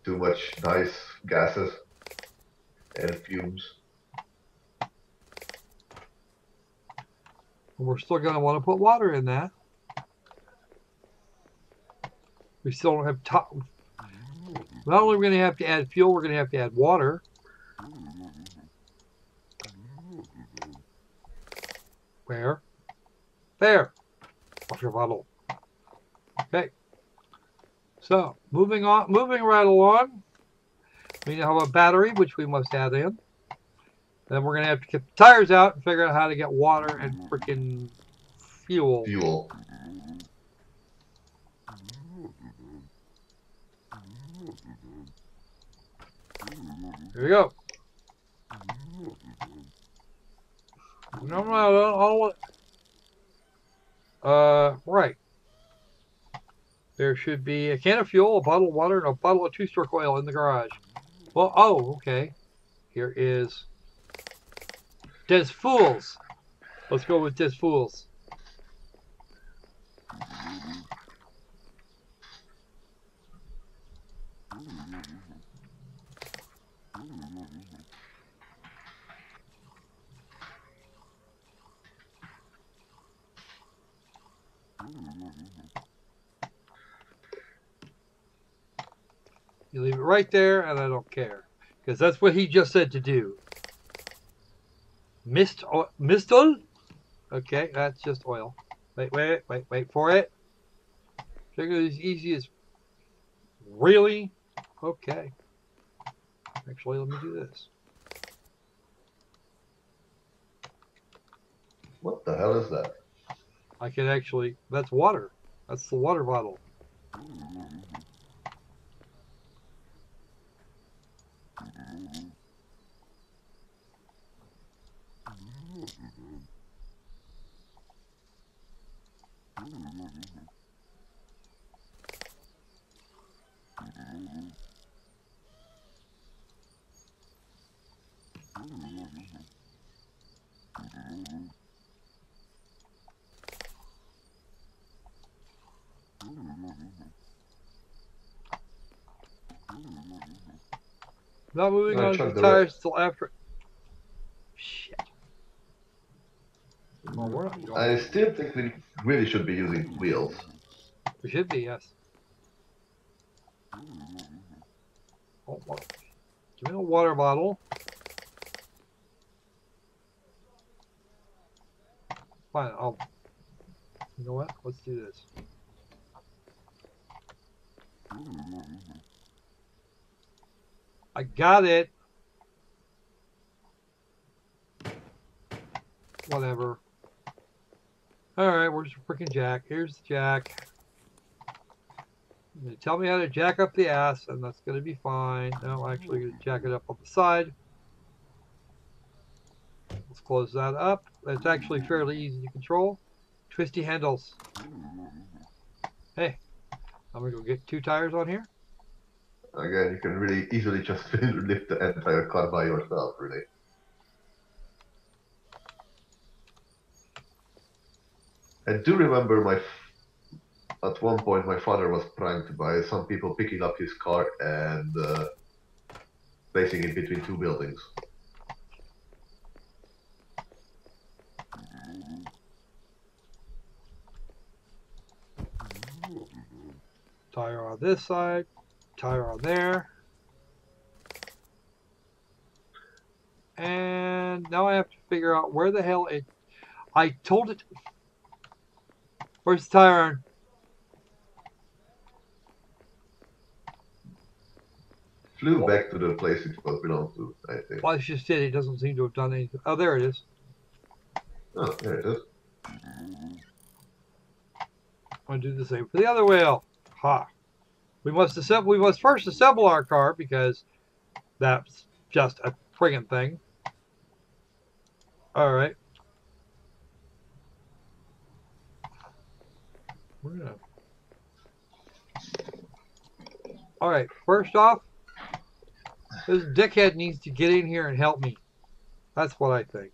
Speaker 2: too much nice gases and fumes.
Speaker 1: We're still going to want to put water in that. We still don't have top. Not only are we going to have to add fuel, we're going to have to add water. Where? There. Water bottle. Okay. So, moving right along. We now have a battery, which we must add in. Then we're going to have to get the tires out and figure out how to get water and freaking fuel. Here we go. No, I don't want... right. There should be a can of fuel, a bottle of water, and a bottle of 2-stroke oil in the garage. Well, okay. Here is Des Fools. Let's go with Des Fools. You leave it right there, and I don't care. Because that's what he just said to do. Mistol? Okay, that's just oil. Wait for it. Figure it as easy as... Really? Okay. Actually, let me do this.
Speaker 2: What the hell is that?
Speaker 1: I can actually... That's water. That's the water bottle. Not moving
Speaker 2: I
Speaker 1: on to
Speaker 2: checked
Speaker 1: the
Speaker 2: the
Speaker 1: tires till after. Shit. Well, we're not going.
Speaker 2: I still think we really should be using wheels.
Speaker 1: We should be, yes. Oh, give me a water bottle. Fine, you know what? Let's do this. I got it. Whatever. Alright, where's the freaking jack? Here's the jack. Tell me how to jack up the ass, and that's going to be fine. No, actually, going to jack it up on the side. Let's close that up. It's actually fairly easy to control. Twisty handles. Hey, I'm going to go get 2 tires on here.
Speaker 2: Again, you can really easily just lift the entire car by yourself, really. I do remember at one point my father was pranked by some people picking up his car and placing it between 2 buildings.
Speaker 1: Tire on this side, tire on there. And now I have to figure out where the hell I told it. Where's the tire iron?
Speaker 2: Flew back to the place it was belonged to, I think.
Speaker 1: Well, it's just it doesn't seem to have done anything. Oh, there it is.
Speaker 2: Oh, there it is.
Speaker 1: I'm going to do the same for the other wheel. Ha. We must first assemble our car because that's just a friggin' thing. All right. We're gonna. All right. First off, this dickhead needs to get in here and help me. That's what I think.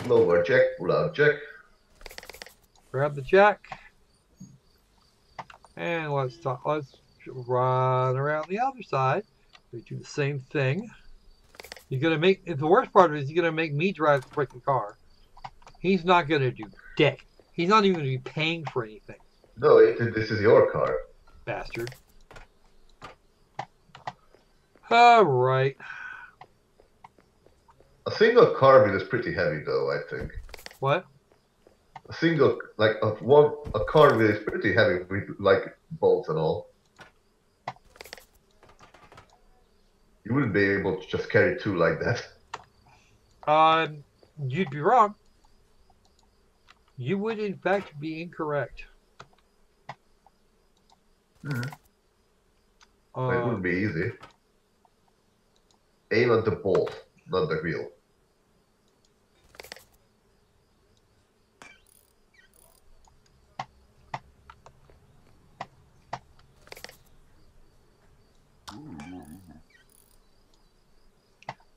Speaker 2: Lower jack, pull out jack.
Speaker 1: Grab the jack. And let's run around the other side. We do the same thing. You're gonna make the worst part of it is he's gonna make me drive the freaking car. He's not gonna do dick. He's not even gonna be paying for anything.
Speaker 2: No, this is your car.
Speaker 1: Bastard. Alright.
Speaker 2: A single car wheel is pretty heavy though, I think.
Speaker 1: What?
Speaker 2: A single, like a car wheel is pretty heavy with like bolts and all. You wouldn't be able to just carry 2 like that.
Speaker 1: You'd be wrong. You would in fact be incorrect.
Speaker 2: It wouldn't be easy. Aim at the bolt, not the wheel.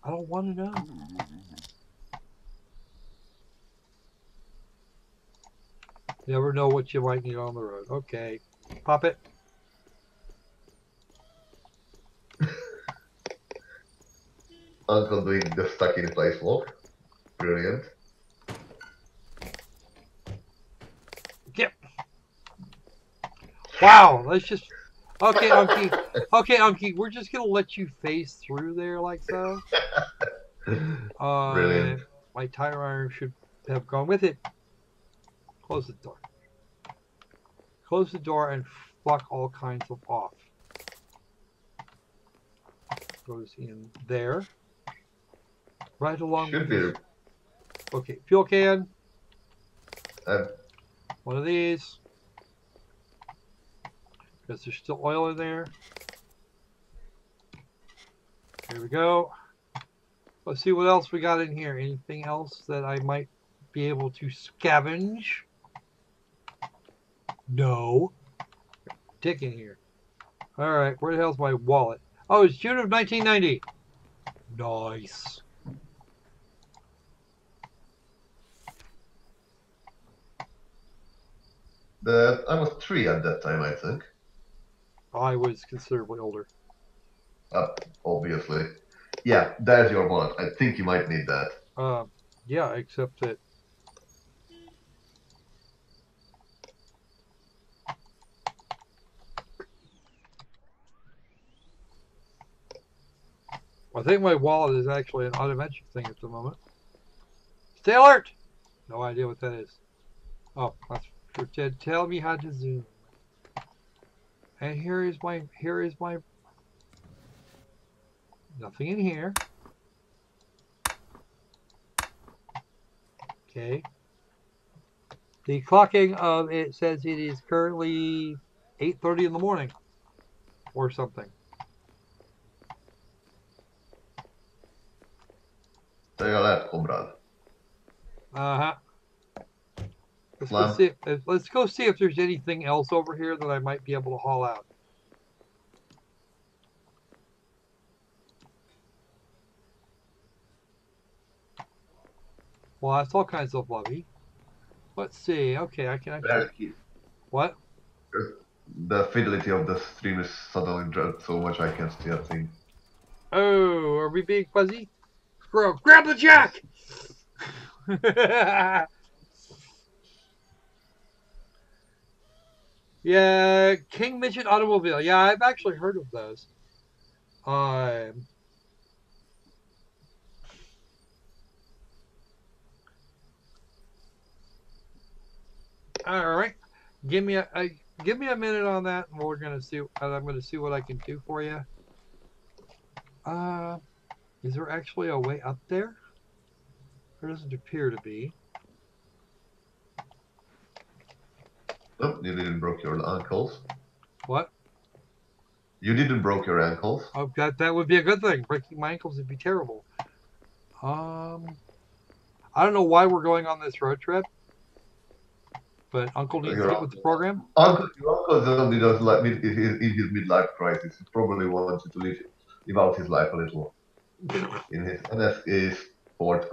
Speaker 1: I don't want to know. You never know what you might need on the road. Okay. Pop it.
Speaker 2: Uncle doing the stuck in place walk. Brilliant.
Speaker 1: Yep. Wow. Let's just. Okay, Unky. Okay, Unky. We're just gonna let you phase through there like so.
Speaker 2: Brilliant.
Speaker 1: My tire iron should have gone with it. Close the door. Close the door and fuck all kinds of off. Goes in there. Right along
Speaker 2: Should
Speaker 1: with
Speaker 2: be.
Speaker 1: Okay, fuel can.
Speaker 2: Um,
Speaker 1: One of these. Because there's still oil in there. Here we go. Let's see what else we got in here. Anything else that I might be able to scavenge? No. Dick in here. Alright, where the hell's my wallet? Oh, it's June of 1990. Nice.
Speaker 2: I was 3 at that time, I think.
Speaker 1: I was considerably older.
Speaker 2: Obviously. Yeah, there's your wallet. I think you might need that.
Speaker 1: Yeah, except that. I think my wallet is actually an automatic thing at the moment. Stay alert! No idea what that is. Oh, that's for Ted. Tell me how to zoom. And here is my. Nothing in here. Okay. The clocking of it says it is currently 8:30 in the morning, or something.
Speaker 2: Stay alert, comrade.
Speaker 1: Let's go see if there's anything else over here that I might be able to haul out. Well, that's all kinds of lovey. Let's see. Okay, I can actually. What?
Speaker 2: The fidelity of the stream is suddenly dropped so much I can't see a thing.
Speaker 1: Oh, are we being fuzzy? Squirrel, grab the jack! Yeah, King Midget Automobile. Yeah, I've actually heard of those. All right, give me a minute on that, and we're gonna see. I'm gonna see what I can do for you. Is there actually a way up there? There doesn't appear to be.
Speaker 2: Oh, you didn't broke your ankles.
Speaker 1: What?
Speaker 2: You didn't broke your ankles.
Speaker 1: Oh, that would be a good thing. Breaking my ankles would be terrible. I don't know why we're going on this road trip, but Uncle needs to get with the program.
Speaker 2: Your uncle only does like in his midlife crisis. He probably wanted to live out his life a little. In his NSA Sport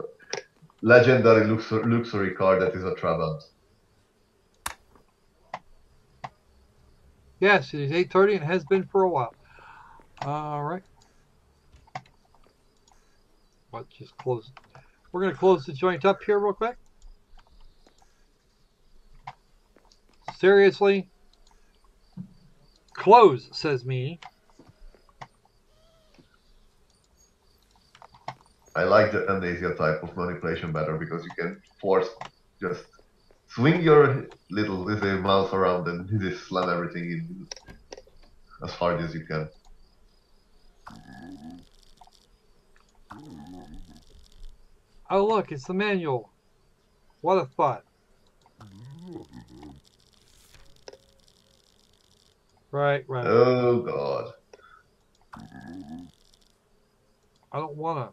Speaker 2: legendary luxury car that is a Trabant.
Speaker 1: Yes, it is 8:30 and has been for a while. All right. Let's just close. We're going to close the joint up here real quick. Seriously? Close, says me.
Speaker 2: I like the amnesia type of manipulation better because you can just swing your little mouse around and just slam everything in as hard as you can.
Speaker 1: Oh, look, it's the manual. What a thought. Right.
Speaker 2: Oh, God.
Speaker 1: I don't want to.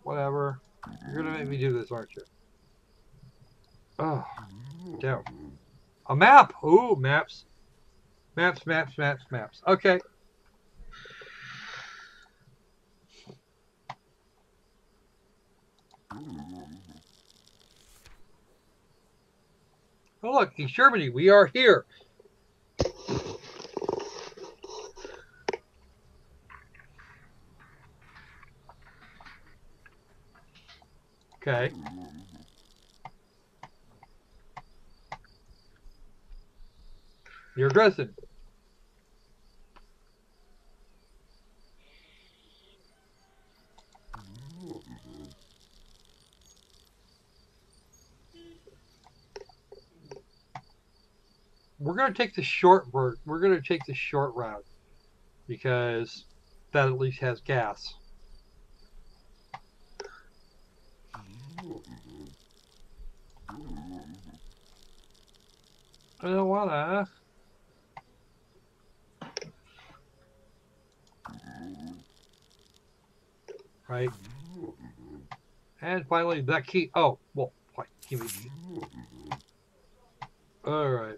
Speaker 1: Whatever. You're going to make me do this, aren't you? Oh, damn. A map. Ooh, maps. Maps. Okay. Oh, look, in Germany, we are here. Okay. You're dressing. We're going to take the short route. We're going to take the short route because that at least has gas. I don't wanna. Right. And finally, that key. Oh, well, give me. All right.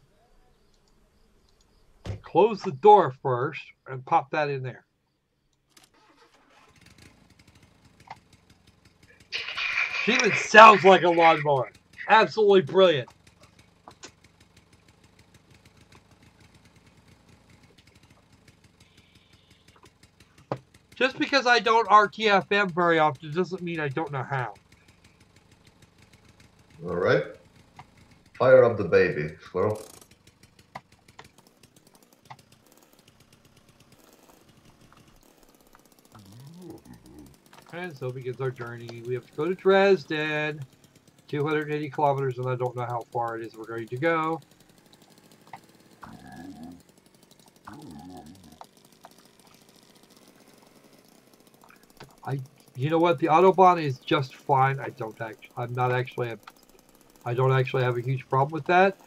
Speaker 1: Close the door first and pop that in there. She even sounds like a lawnmower. Absolutely brilliant. Just because I don't RTFM very often doesn't mean I don't know how.
Speaker 2: All right. Fire up the baby, squirrel.
Speaker 1: And so begins our journey. We have to go to Dresden, 280 kilometers, and I don't know how far it is we're going to go. You know what? The Autobahn is just fine. I don't actually have a huge problem with that.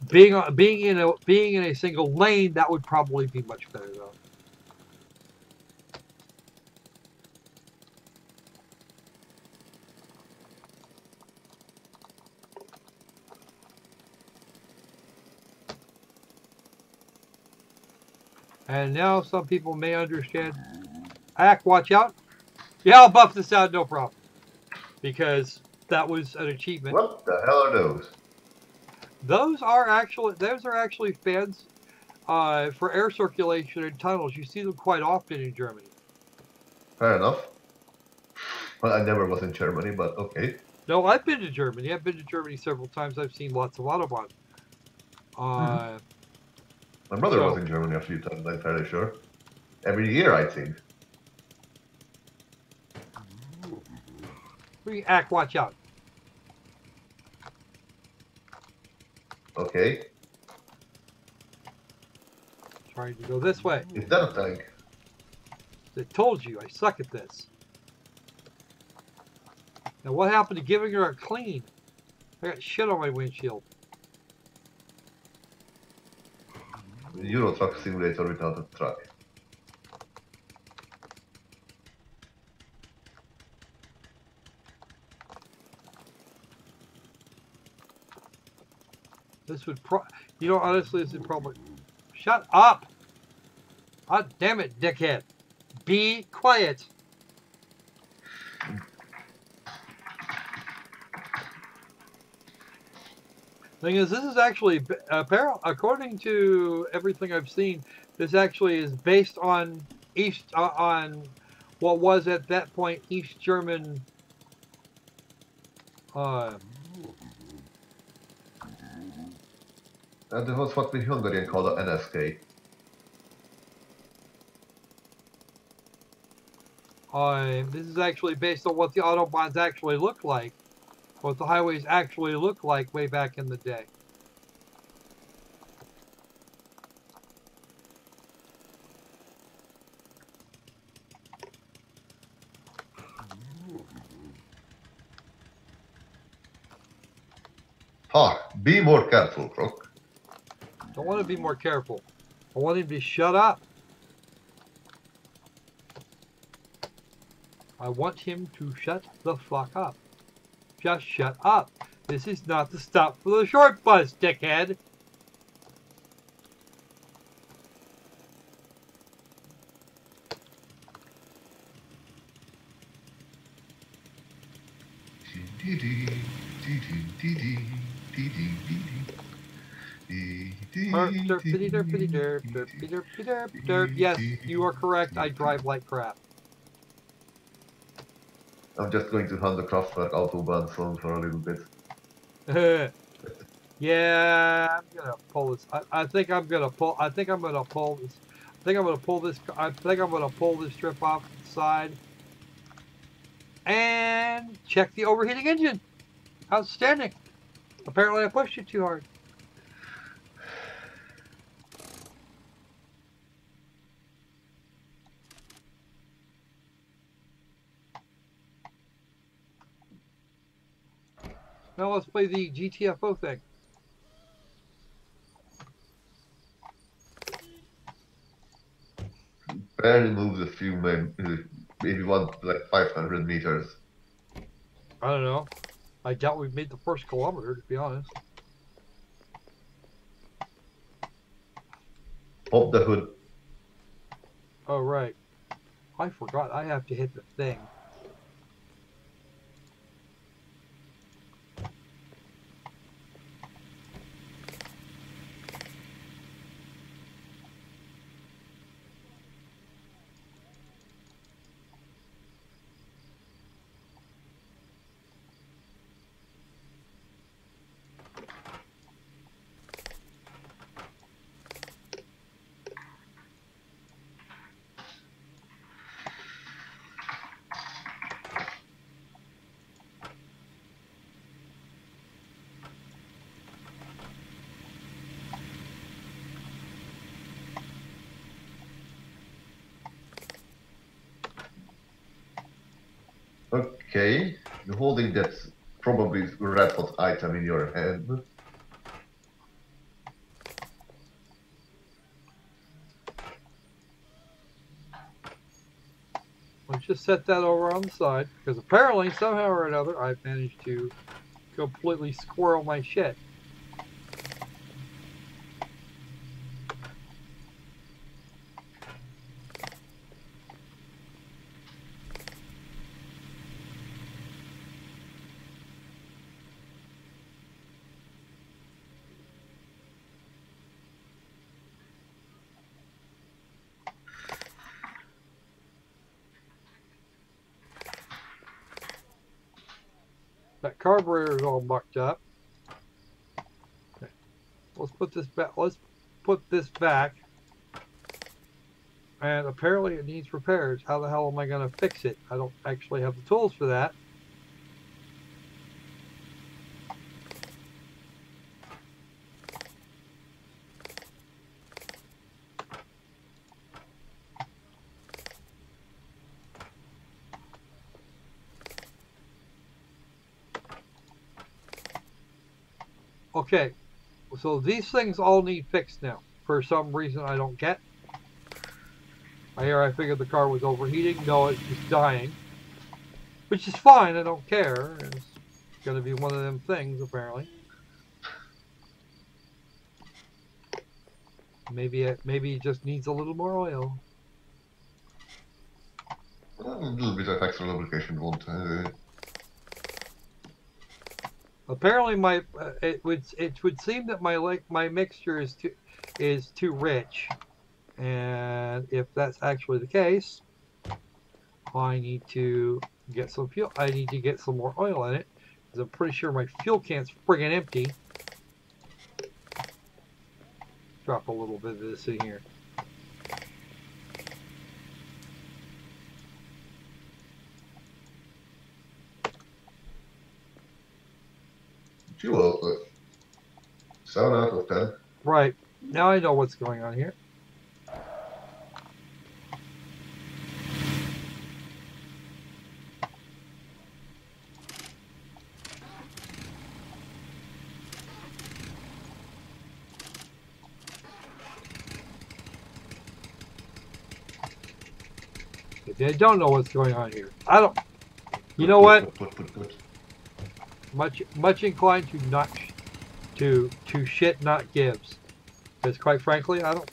Speaker 1: Being in a single lane, that would probably be much better though. And now some people may understand. Ack, watch out. Yeah, I'll buff this out, no problem. Because that was an achievement.
Speaker 2: What the hell are those?
Speaker 1: Those are actually fans for air circulation in tunnels. You see them quite often in Germany.
Speaker 2: Fair enough. Well, I never was in Germany, but okay.
Speaker 1: No, I've been to Germany. I've been to Germany several times. I've seen lots of Autobahn.
Speaker 2: My brother was in Germany a few times, I'm fairly sure. Every year, I think.
Speaker 1: Ack, watch out.
Speaker 2: Okay.
Speaker 1: Trying to go this way.
Speaker 2: Is that a tank?
Speaker 1: I told you, I suck at this. Now what happened to giving her a clean? I got shit on my windshield.
Speaker 2: Euro Truck Simulator without a truck.
Speaker 1: This would honestly, this would probably... Shut up! God damn it, dickhead. Be quiet. Thing is, this is actually, according to everything I've seen, this actually is based on on what was at that point East German.
Speaker 2: That was what we Hungarian call an NSK.
Speaker 1: This is actually based on what the Autobahns actually look like. What the highways actually look like way back in the day.
Speaker 2: Be more careful, Croc.
Speaker 1: Don't want to be more careful. I want him to shut up. I want him to shut the fuck up. Just shut up. This is not the stop for the short bus, dickhead. Yes, you are correct. I drive like crap.
Speaker 2: I'm just going to hunt the Kraftwerk Autobahn zone for a little bit.
Speaker 1: Yeah, I'm gonna pull this. I think I'm gonna pull this. I think I'm gonna pull this strip off the side and check the overheating engine. Outstanding. Apparently, I pushed it too hard. Now let's play the GTFO thing.
Speaker 2: Barely moved a few, maybe one like 500 meters.
Speaker 1: I don't know. I doubt we've made the first kilometer, to be honest.
Speaker 2: Pop the hood.
Speaker 1: Oh, right. I forgot I have to hit the thing.
Speaker 2: Okay, you're holding that probably red hot item in your hand.
Speaker 1: Let's just set that over on the side, because apparently, somehow or another, I've managed to completely squirrel my shit. That carburetor is all mucked up. Okay. Let's put this back. Let's put this back. And apparently it needs repairs. How the hell am I going to fix it? I don't actually have the tools for that. Okay, so these things all need fixed now. For some reason I don't get. I figured the car was overheating. No, it's just dying. Which is fine, I don't care. It's going to be one of them things, apparently. Maybe it just needs a little more oil.
Speaker 2: A little bit of extra lubrication won't.
Speaker 1: Apparently, it would seem that my mixture is too rich, and if that's actually the case, I need to get some fuel. I need to get some more oil in it, because I'm pretty sure my fuel can's friggin' empty. Drop a little bit of this in here.
Speaker 2: Fuel output. 7 out of 10.
Speaker 1: Right. Now I know what's going on here. I don't know what's going on here. I don't. You know what? Much inclined to not to shit not gives. Because quite frankly, I don't.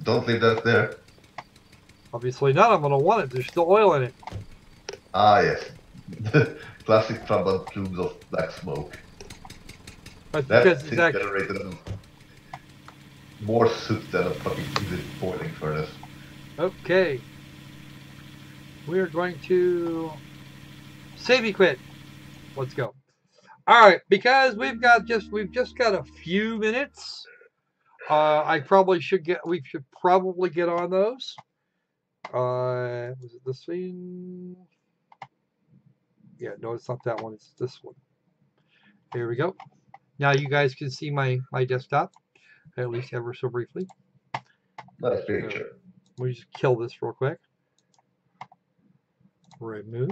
Speaker 2: Don't leave that there.
Speaker 1: Obviously not. I'm gonna want it. There's still oil in it.
Speaker 2: Ah yes, classic trombone plumes of black smoke.
Speaker 1: That's
Speaker 2: That
Speaker 1: because
Speaker 2: thing
Speaker 1: it's actually.
Speaker 2: generated more soot than a fucking boiling furnace.
Speaker 1: Okay. We are going to save quit. Let's go. All right, because we've just got a few minutes. We should probably get on those. Was it this one? Yeah, no, it's not that one. It's this one. Here we go. Now you guys can see my desktop, at least ever so briefly.
Speaker 2: Nice picture.
Speaker 1: We just kill this real quick. Remove.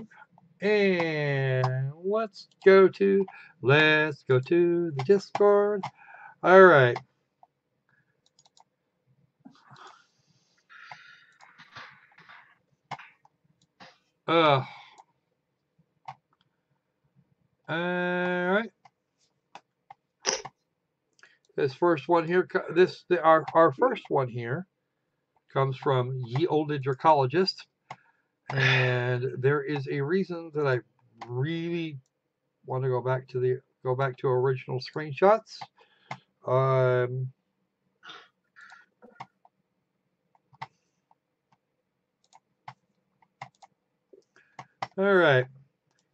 Speaker 1: And let's go to the Discord. All right. All right. This first one here, our first one here comes from Ye Olde Dracologist, and there is a reason that I really want to go back to original screenshots. All right,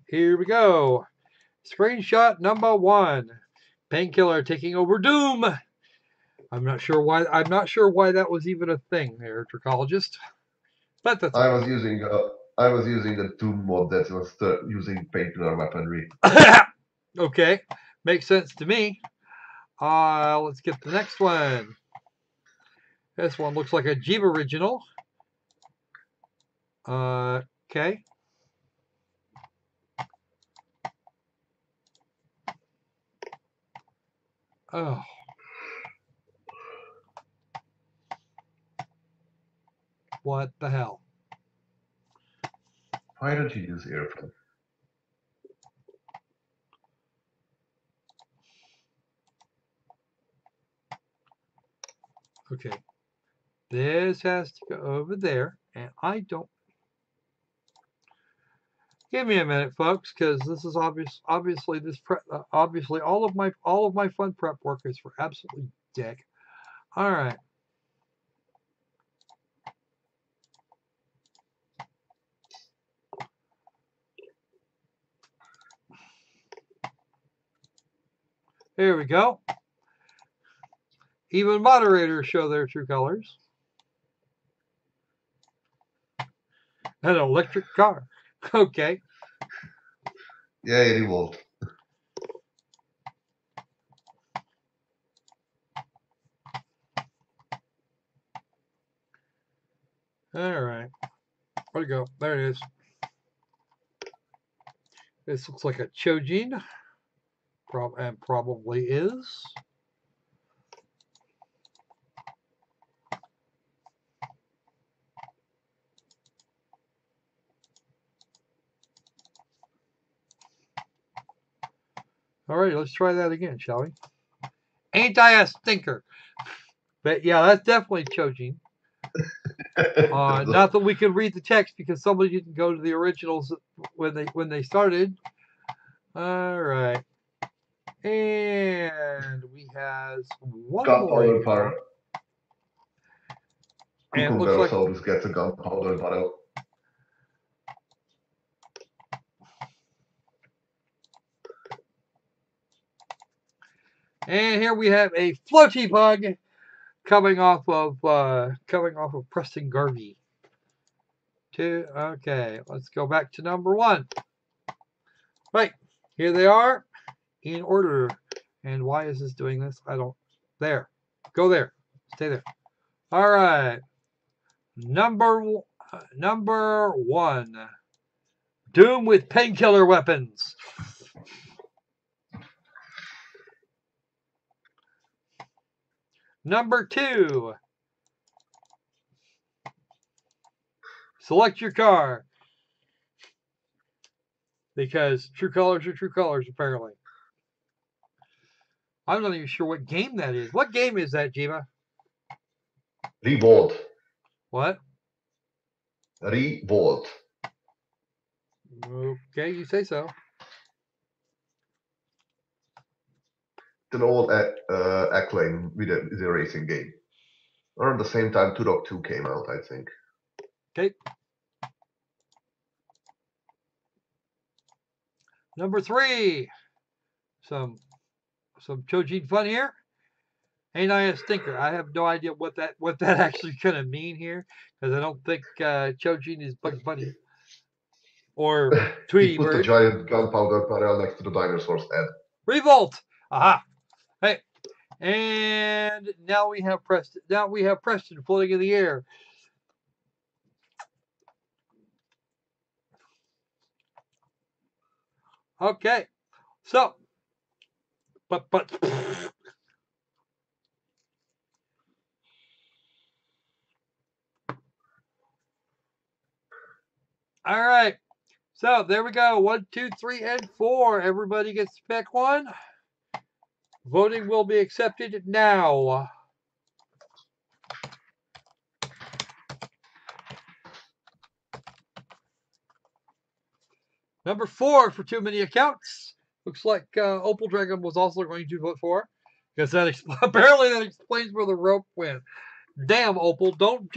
Speaker 1: here we go. Screenshot number 1: Painkiller taking over Doom. I'm not sure why that was even a thing there, Dracologist. But that's
Speaker 2: I was using the Doom mod that was using painkiller weaponry.
Speaker 1: Okay, makes sense to me. Let's get the next one. This one looks like a Jeep original. Okay. Oh. What the hell?
Speaker 2: Why don't you use airplane?
Speaker 1: Okay. This has to go over there, and I don't. Give me a minute, folks, because this is obviously this prep. Obviously, all of my fun prep work is for absolutely dick. All right. Here we go. Even moderators show their true colors. An electric car. Okay.
Speaker 2: Yeah, it evolved.
Speaker 1: All right. Where'd it go? There it is. This looks like a Chojin. And probably is. All right, let's try that again, shall we? Ain't I a stinker? But yeah, that's definitely Chojin. Not that we can read the text because somebody didn't go to the originals when they started. All right, and we has one more.
Speaker 2: Gunpowder barrel.
Speaker 1: And it looks like
Speaker 2: Velosaurus gets a gunpowder barrel.
Speaker 1: And here we have a floaty pug coming off of Preston Garvey. Okay, let's go back to number 1. Right, here they are in order. And why is this doing this? I don't. There, go there, stay there. All right, number 1, Doom with painkiller weapons. Number 2, select your car. Because true colors are true colors, apparently. I'm not even sure what game that is. What game is that, Jiva?
Speaker 2: Revolt.
Speaker 1: What?
Speaker 2: Revolt.
Speaker 1: Okay, you say so.
Speaker 2: It's an old Acclaim video racing game. Around the same time Turok 2 came out, I think.
Speaker 1: Okay. Number 3. Some Chojin fun here. Ain't I a stinker? I have no idea what that actually gonna mean here, because I don't think Chojin is Bugs Bunny or Tweety
Speaker 2: He put
Speaker 1: Bird.
Speaker 2: the giant gunpowder barrel next to the dinosaur's head.
Speaker 1: Revolt. Aha. Hey. And now we have Preston. Now we have Preston floating in the air. Okay. So, but all right. So there we go. 1, 2, 3, and 4. Everybody gets to pick one. Voting will be accepted now. Number 4 for too many accounts. Looks like Opal Dragon was also going to vote for, because apparently that explains where the rope went. Damn, Opal, don't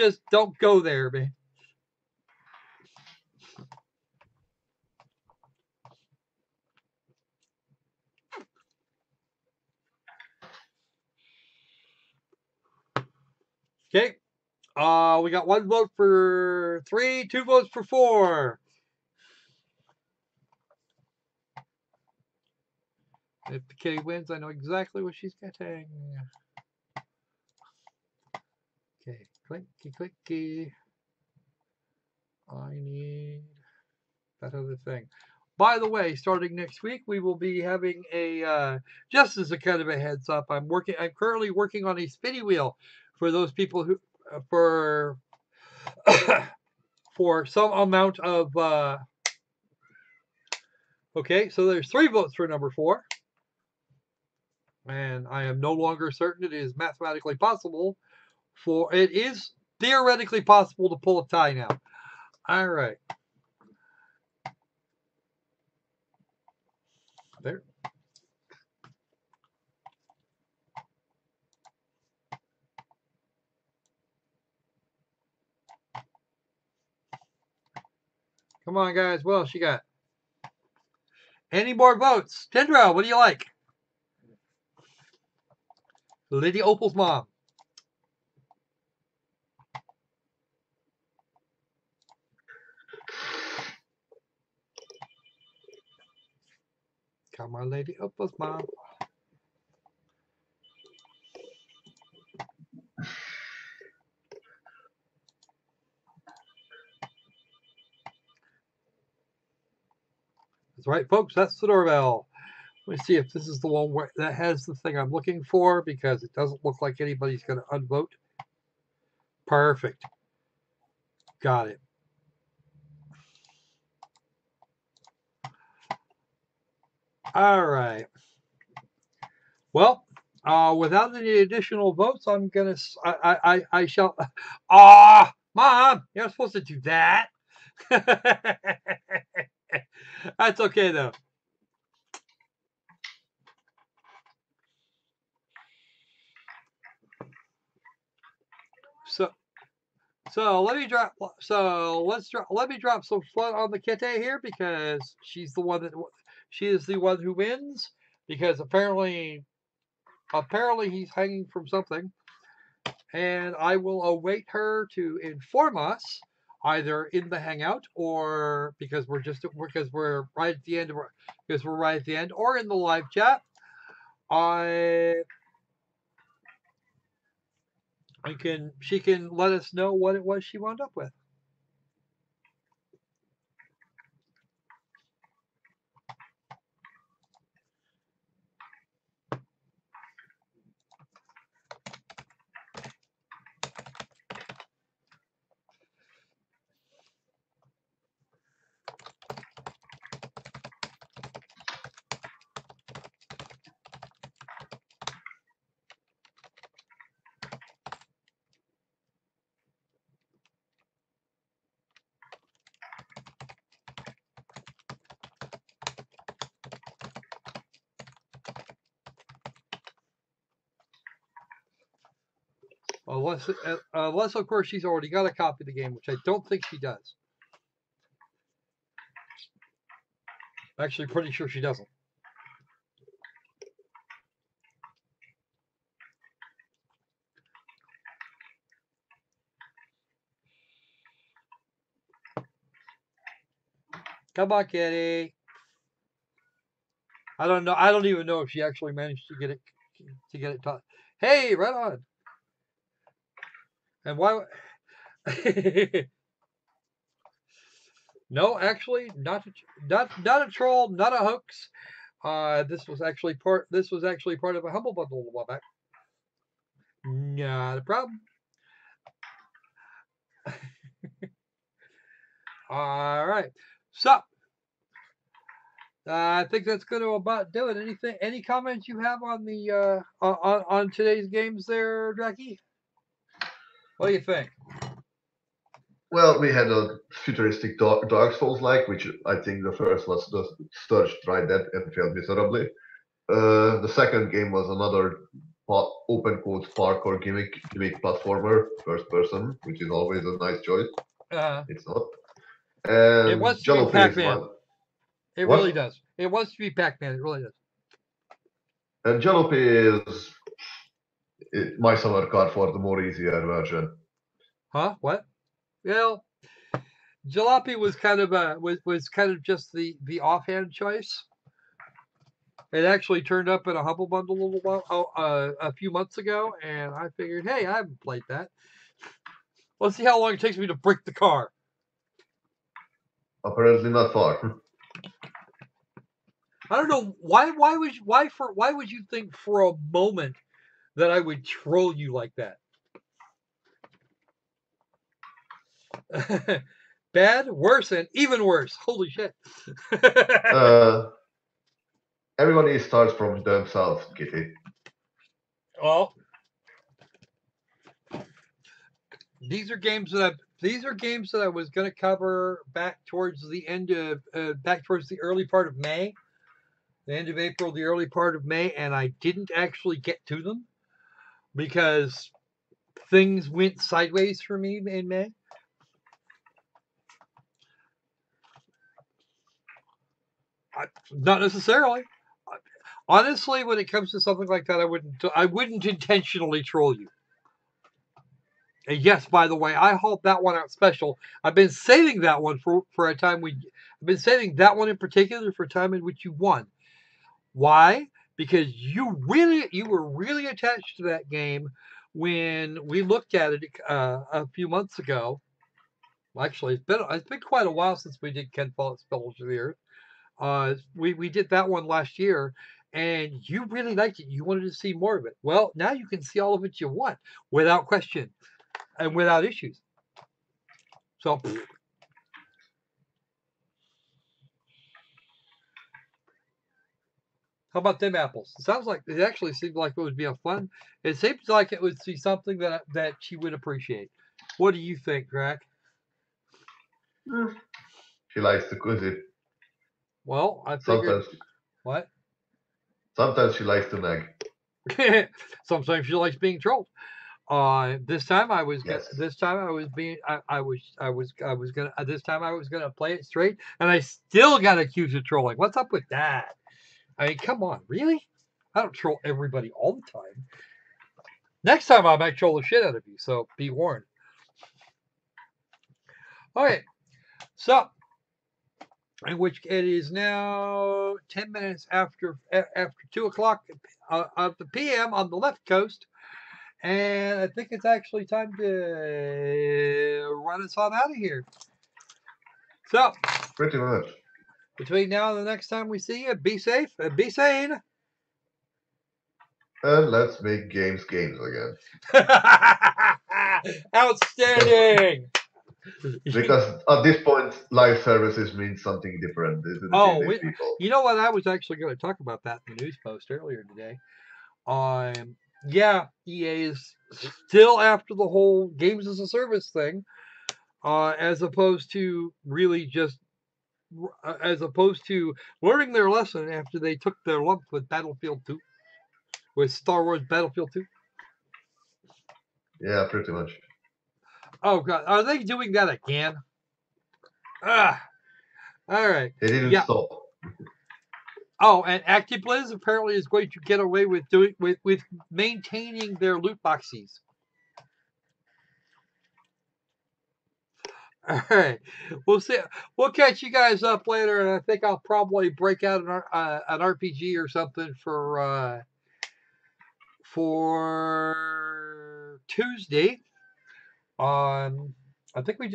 Speaker 1: go there, man. Okay. We got 1 vote for 3, 2 votes for 4. If the kitty wins, I know exactly what she's getting. Okay, clicky, clicky. I need that other thing. by the way, starting next week, we will be having a just as a kind of a heads up. I'm currently working on a spinny wheel for those people who for for some amount of. Okay, so there's 3 votes for number 4, and I am no longer certain it is mathematically possible. It is theoretically possible to pull a tie now. All right. There. Come on, guys. What else you got? Any more votes? Tendra, what do you like? Lady Opal's mom. Come on, Lady Opal's mom. That's right, folks. That's the doorbell. Let me see if this is the one that has the thing I'm looking for, because it doesn't look like anybody's going to unvote. Perfect. Got it. All right. Well, without any additional votes, I'm gonna. I shall. Mom, you're not supposed to do that. That's okay though. So let me drop. Let me drop some flood on the Kete here, because she is the one who wins, because apparently he's hanging from something, and I will await her to inform us, either in the hangout, or because we're right at the end or in the live chat. She can let us know what it was she wound up with. Unless, of course, she's already got a copy of the game, which I don't think she does. Actually, pretty sure she doesn't. Come on, Kitty. I don't know. I don't even know if she actually managed to get it taught. Hey, right on. And why? No, actually, not a troll, not a hoax. This was actually part of a Humble Bundle a while back. Not a problem. All right. So I think that's going to about do it. Any comments you have on the on today's games there, Draki? What do you think?
Speaker 2: Well, we had a futuristic Dark Souls-like, which I think the first was the Sturge tried that and failed miserably. The second game was another open quotes parkour gimmick platformer, first person, which is always a nice choice. It's not. And
Speaker 1: it wants to be Pac-Man. It really does. It wants to be Pac-Man. It really does.
Speaker 2: And Jalopy is my summer card for the more easier version.
Speaker 1: Huh? What? Well, Jalopy was kind of just the offhand choice. It actually turned up in a Humble Bundle a few months ago, and I figured, hey, I haven't played that. Let's see how long it takes me to break the car.
Speaker 2: Apparently not far.
Speaker 1: I don't know why would you think for a moment that I would troll you like that? Bad, worse, and even worse. Holy shit.
Speaker 2: Everybody starts from themselves, Kitty.
Speaker 1: Well, these are games that I was going to cover back towards the end of back towards the early part of May, the end of April, the early part of May, and I didn't actually get to them because things went sideways for me in May. Not necessarily. Honestly, when it comes to something like that, I wouldn't intentionally troll you. And yes, by the way, I hope that one out special. I've been saving that one for a time I've been saving that one in particular for a time in which you won. Why? Because you were really attached to that game when we looked at it a few months ago. Well, actually, it's been quite a while since we did Ken Follett's Spells of the Earth. We did that one last year, and you really liked it. You wanted to see more of it. Well, now you can see all of it you want without question and without issues. So, how about them apples? It actually seemed like it would be a fun. It seems like it would be something that she would appreciate. What do you think, Crack?
Speaker 2: She likes to cuisine.
Speaker 1: Well, I figured. What?
Speaker 2: Sometimes she likes to nag.
Speaker 1: Sometimes she likes being trolled. This time I was
Speaker 2: Yes.
Speaker 1: this time I was being I was gonna this time I was gonna play it straight, and I still got accused of trolling. What's up with that? I mean, come on, really? I don't troll everybody all the time. Next time I might troll the shit out of you, so be warned. Okay, so in which it is now 10 minutes after 2 o'clock of the PM on the left coast. And I think it's actually time to run us on out of here. So,
Speaker 2: Pretty much.
Speaker 1: Between now and the next time we see you, be safe and be sane.
Speaker 2: And let's make games again.
Speaker 1: Outstanding.
Speaker 2: Because at this point, live services means something different.
Speaker 1: You know what? I was actually going to talk about that in the news post earlier today. Yeah, EA is still after the whole games as a service thing, as opposed to learning their lesson after they took their lump with with Star Wars Battlefield 2.
Speaker 2: Yeah, pretty much.
Speaker 1: Oh God, are they doing that again? All right.
Speaker 2: They didn't stop.
Speaker 1: Oh, and ActiBliz apparently is going to get away with maintaining their loot boxes. All right, we'll see. We'll catch you guys up later, and I think I'll probably break out an RPG or something for Tuesday. I think we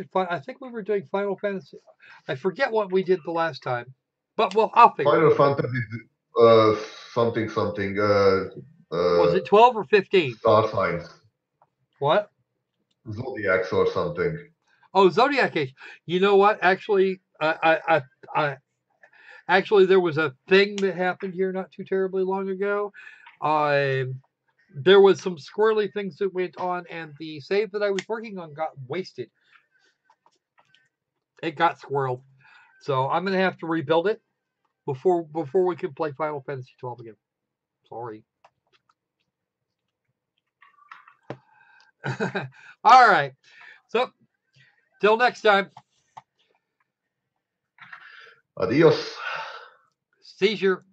Speaker 1: were doing Final Fantasy. I forget what we did the last time, but I'll figure.
Speaker 2: Final Fantasy, something.
Speaker 1: Was it 12 or 15?
Speaker 2: Star signs.
Speaker 1: What?
Speaker 2: Zodiacs or something.
Speaker 1: Oh, Zodiac Age. You know what? Actually, actually, there was a thing that happened here not too terribly long ago. There was some squirrely things that went on, and the save that I was working on got wasted. It got squirreled. So I'm going to have to rebuild it before we can play Final Fantasy 12 again. Sorry. All right. So, till next time.
Speaker 2: Adios.
Speaker 1: Seizure.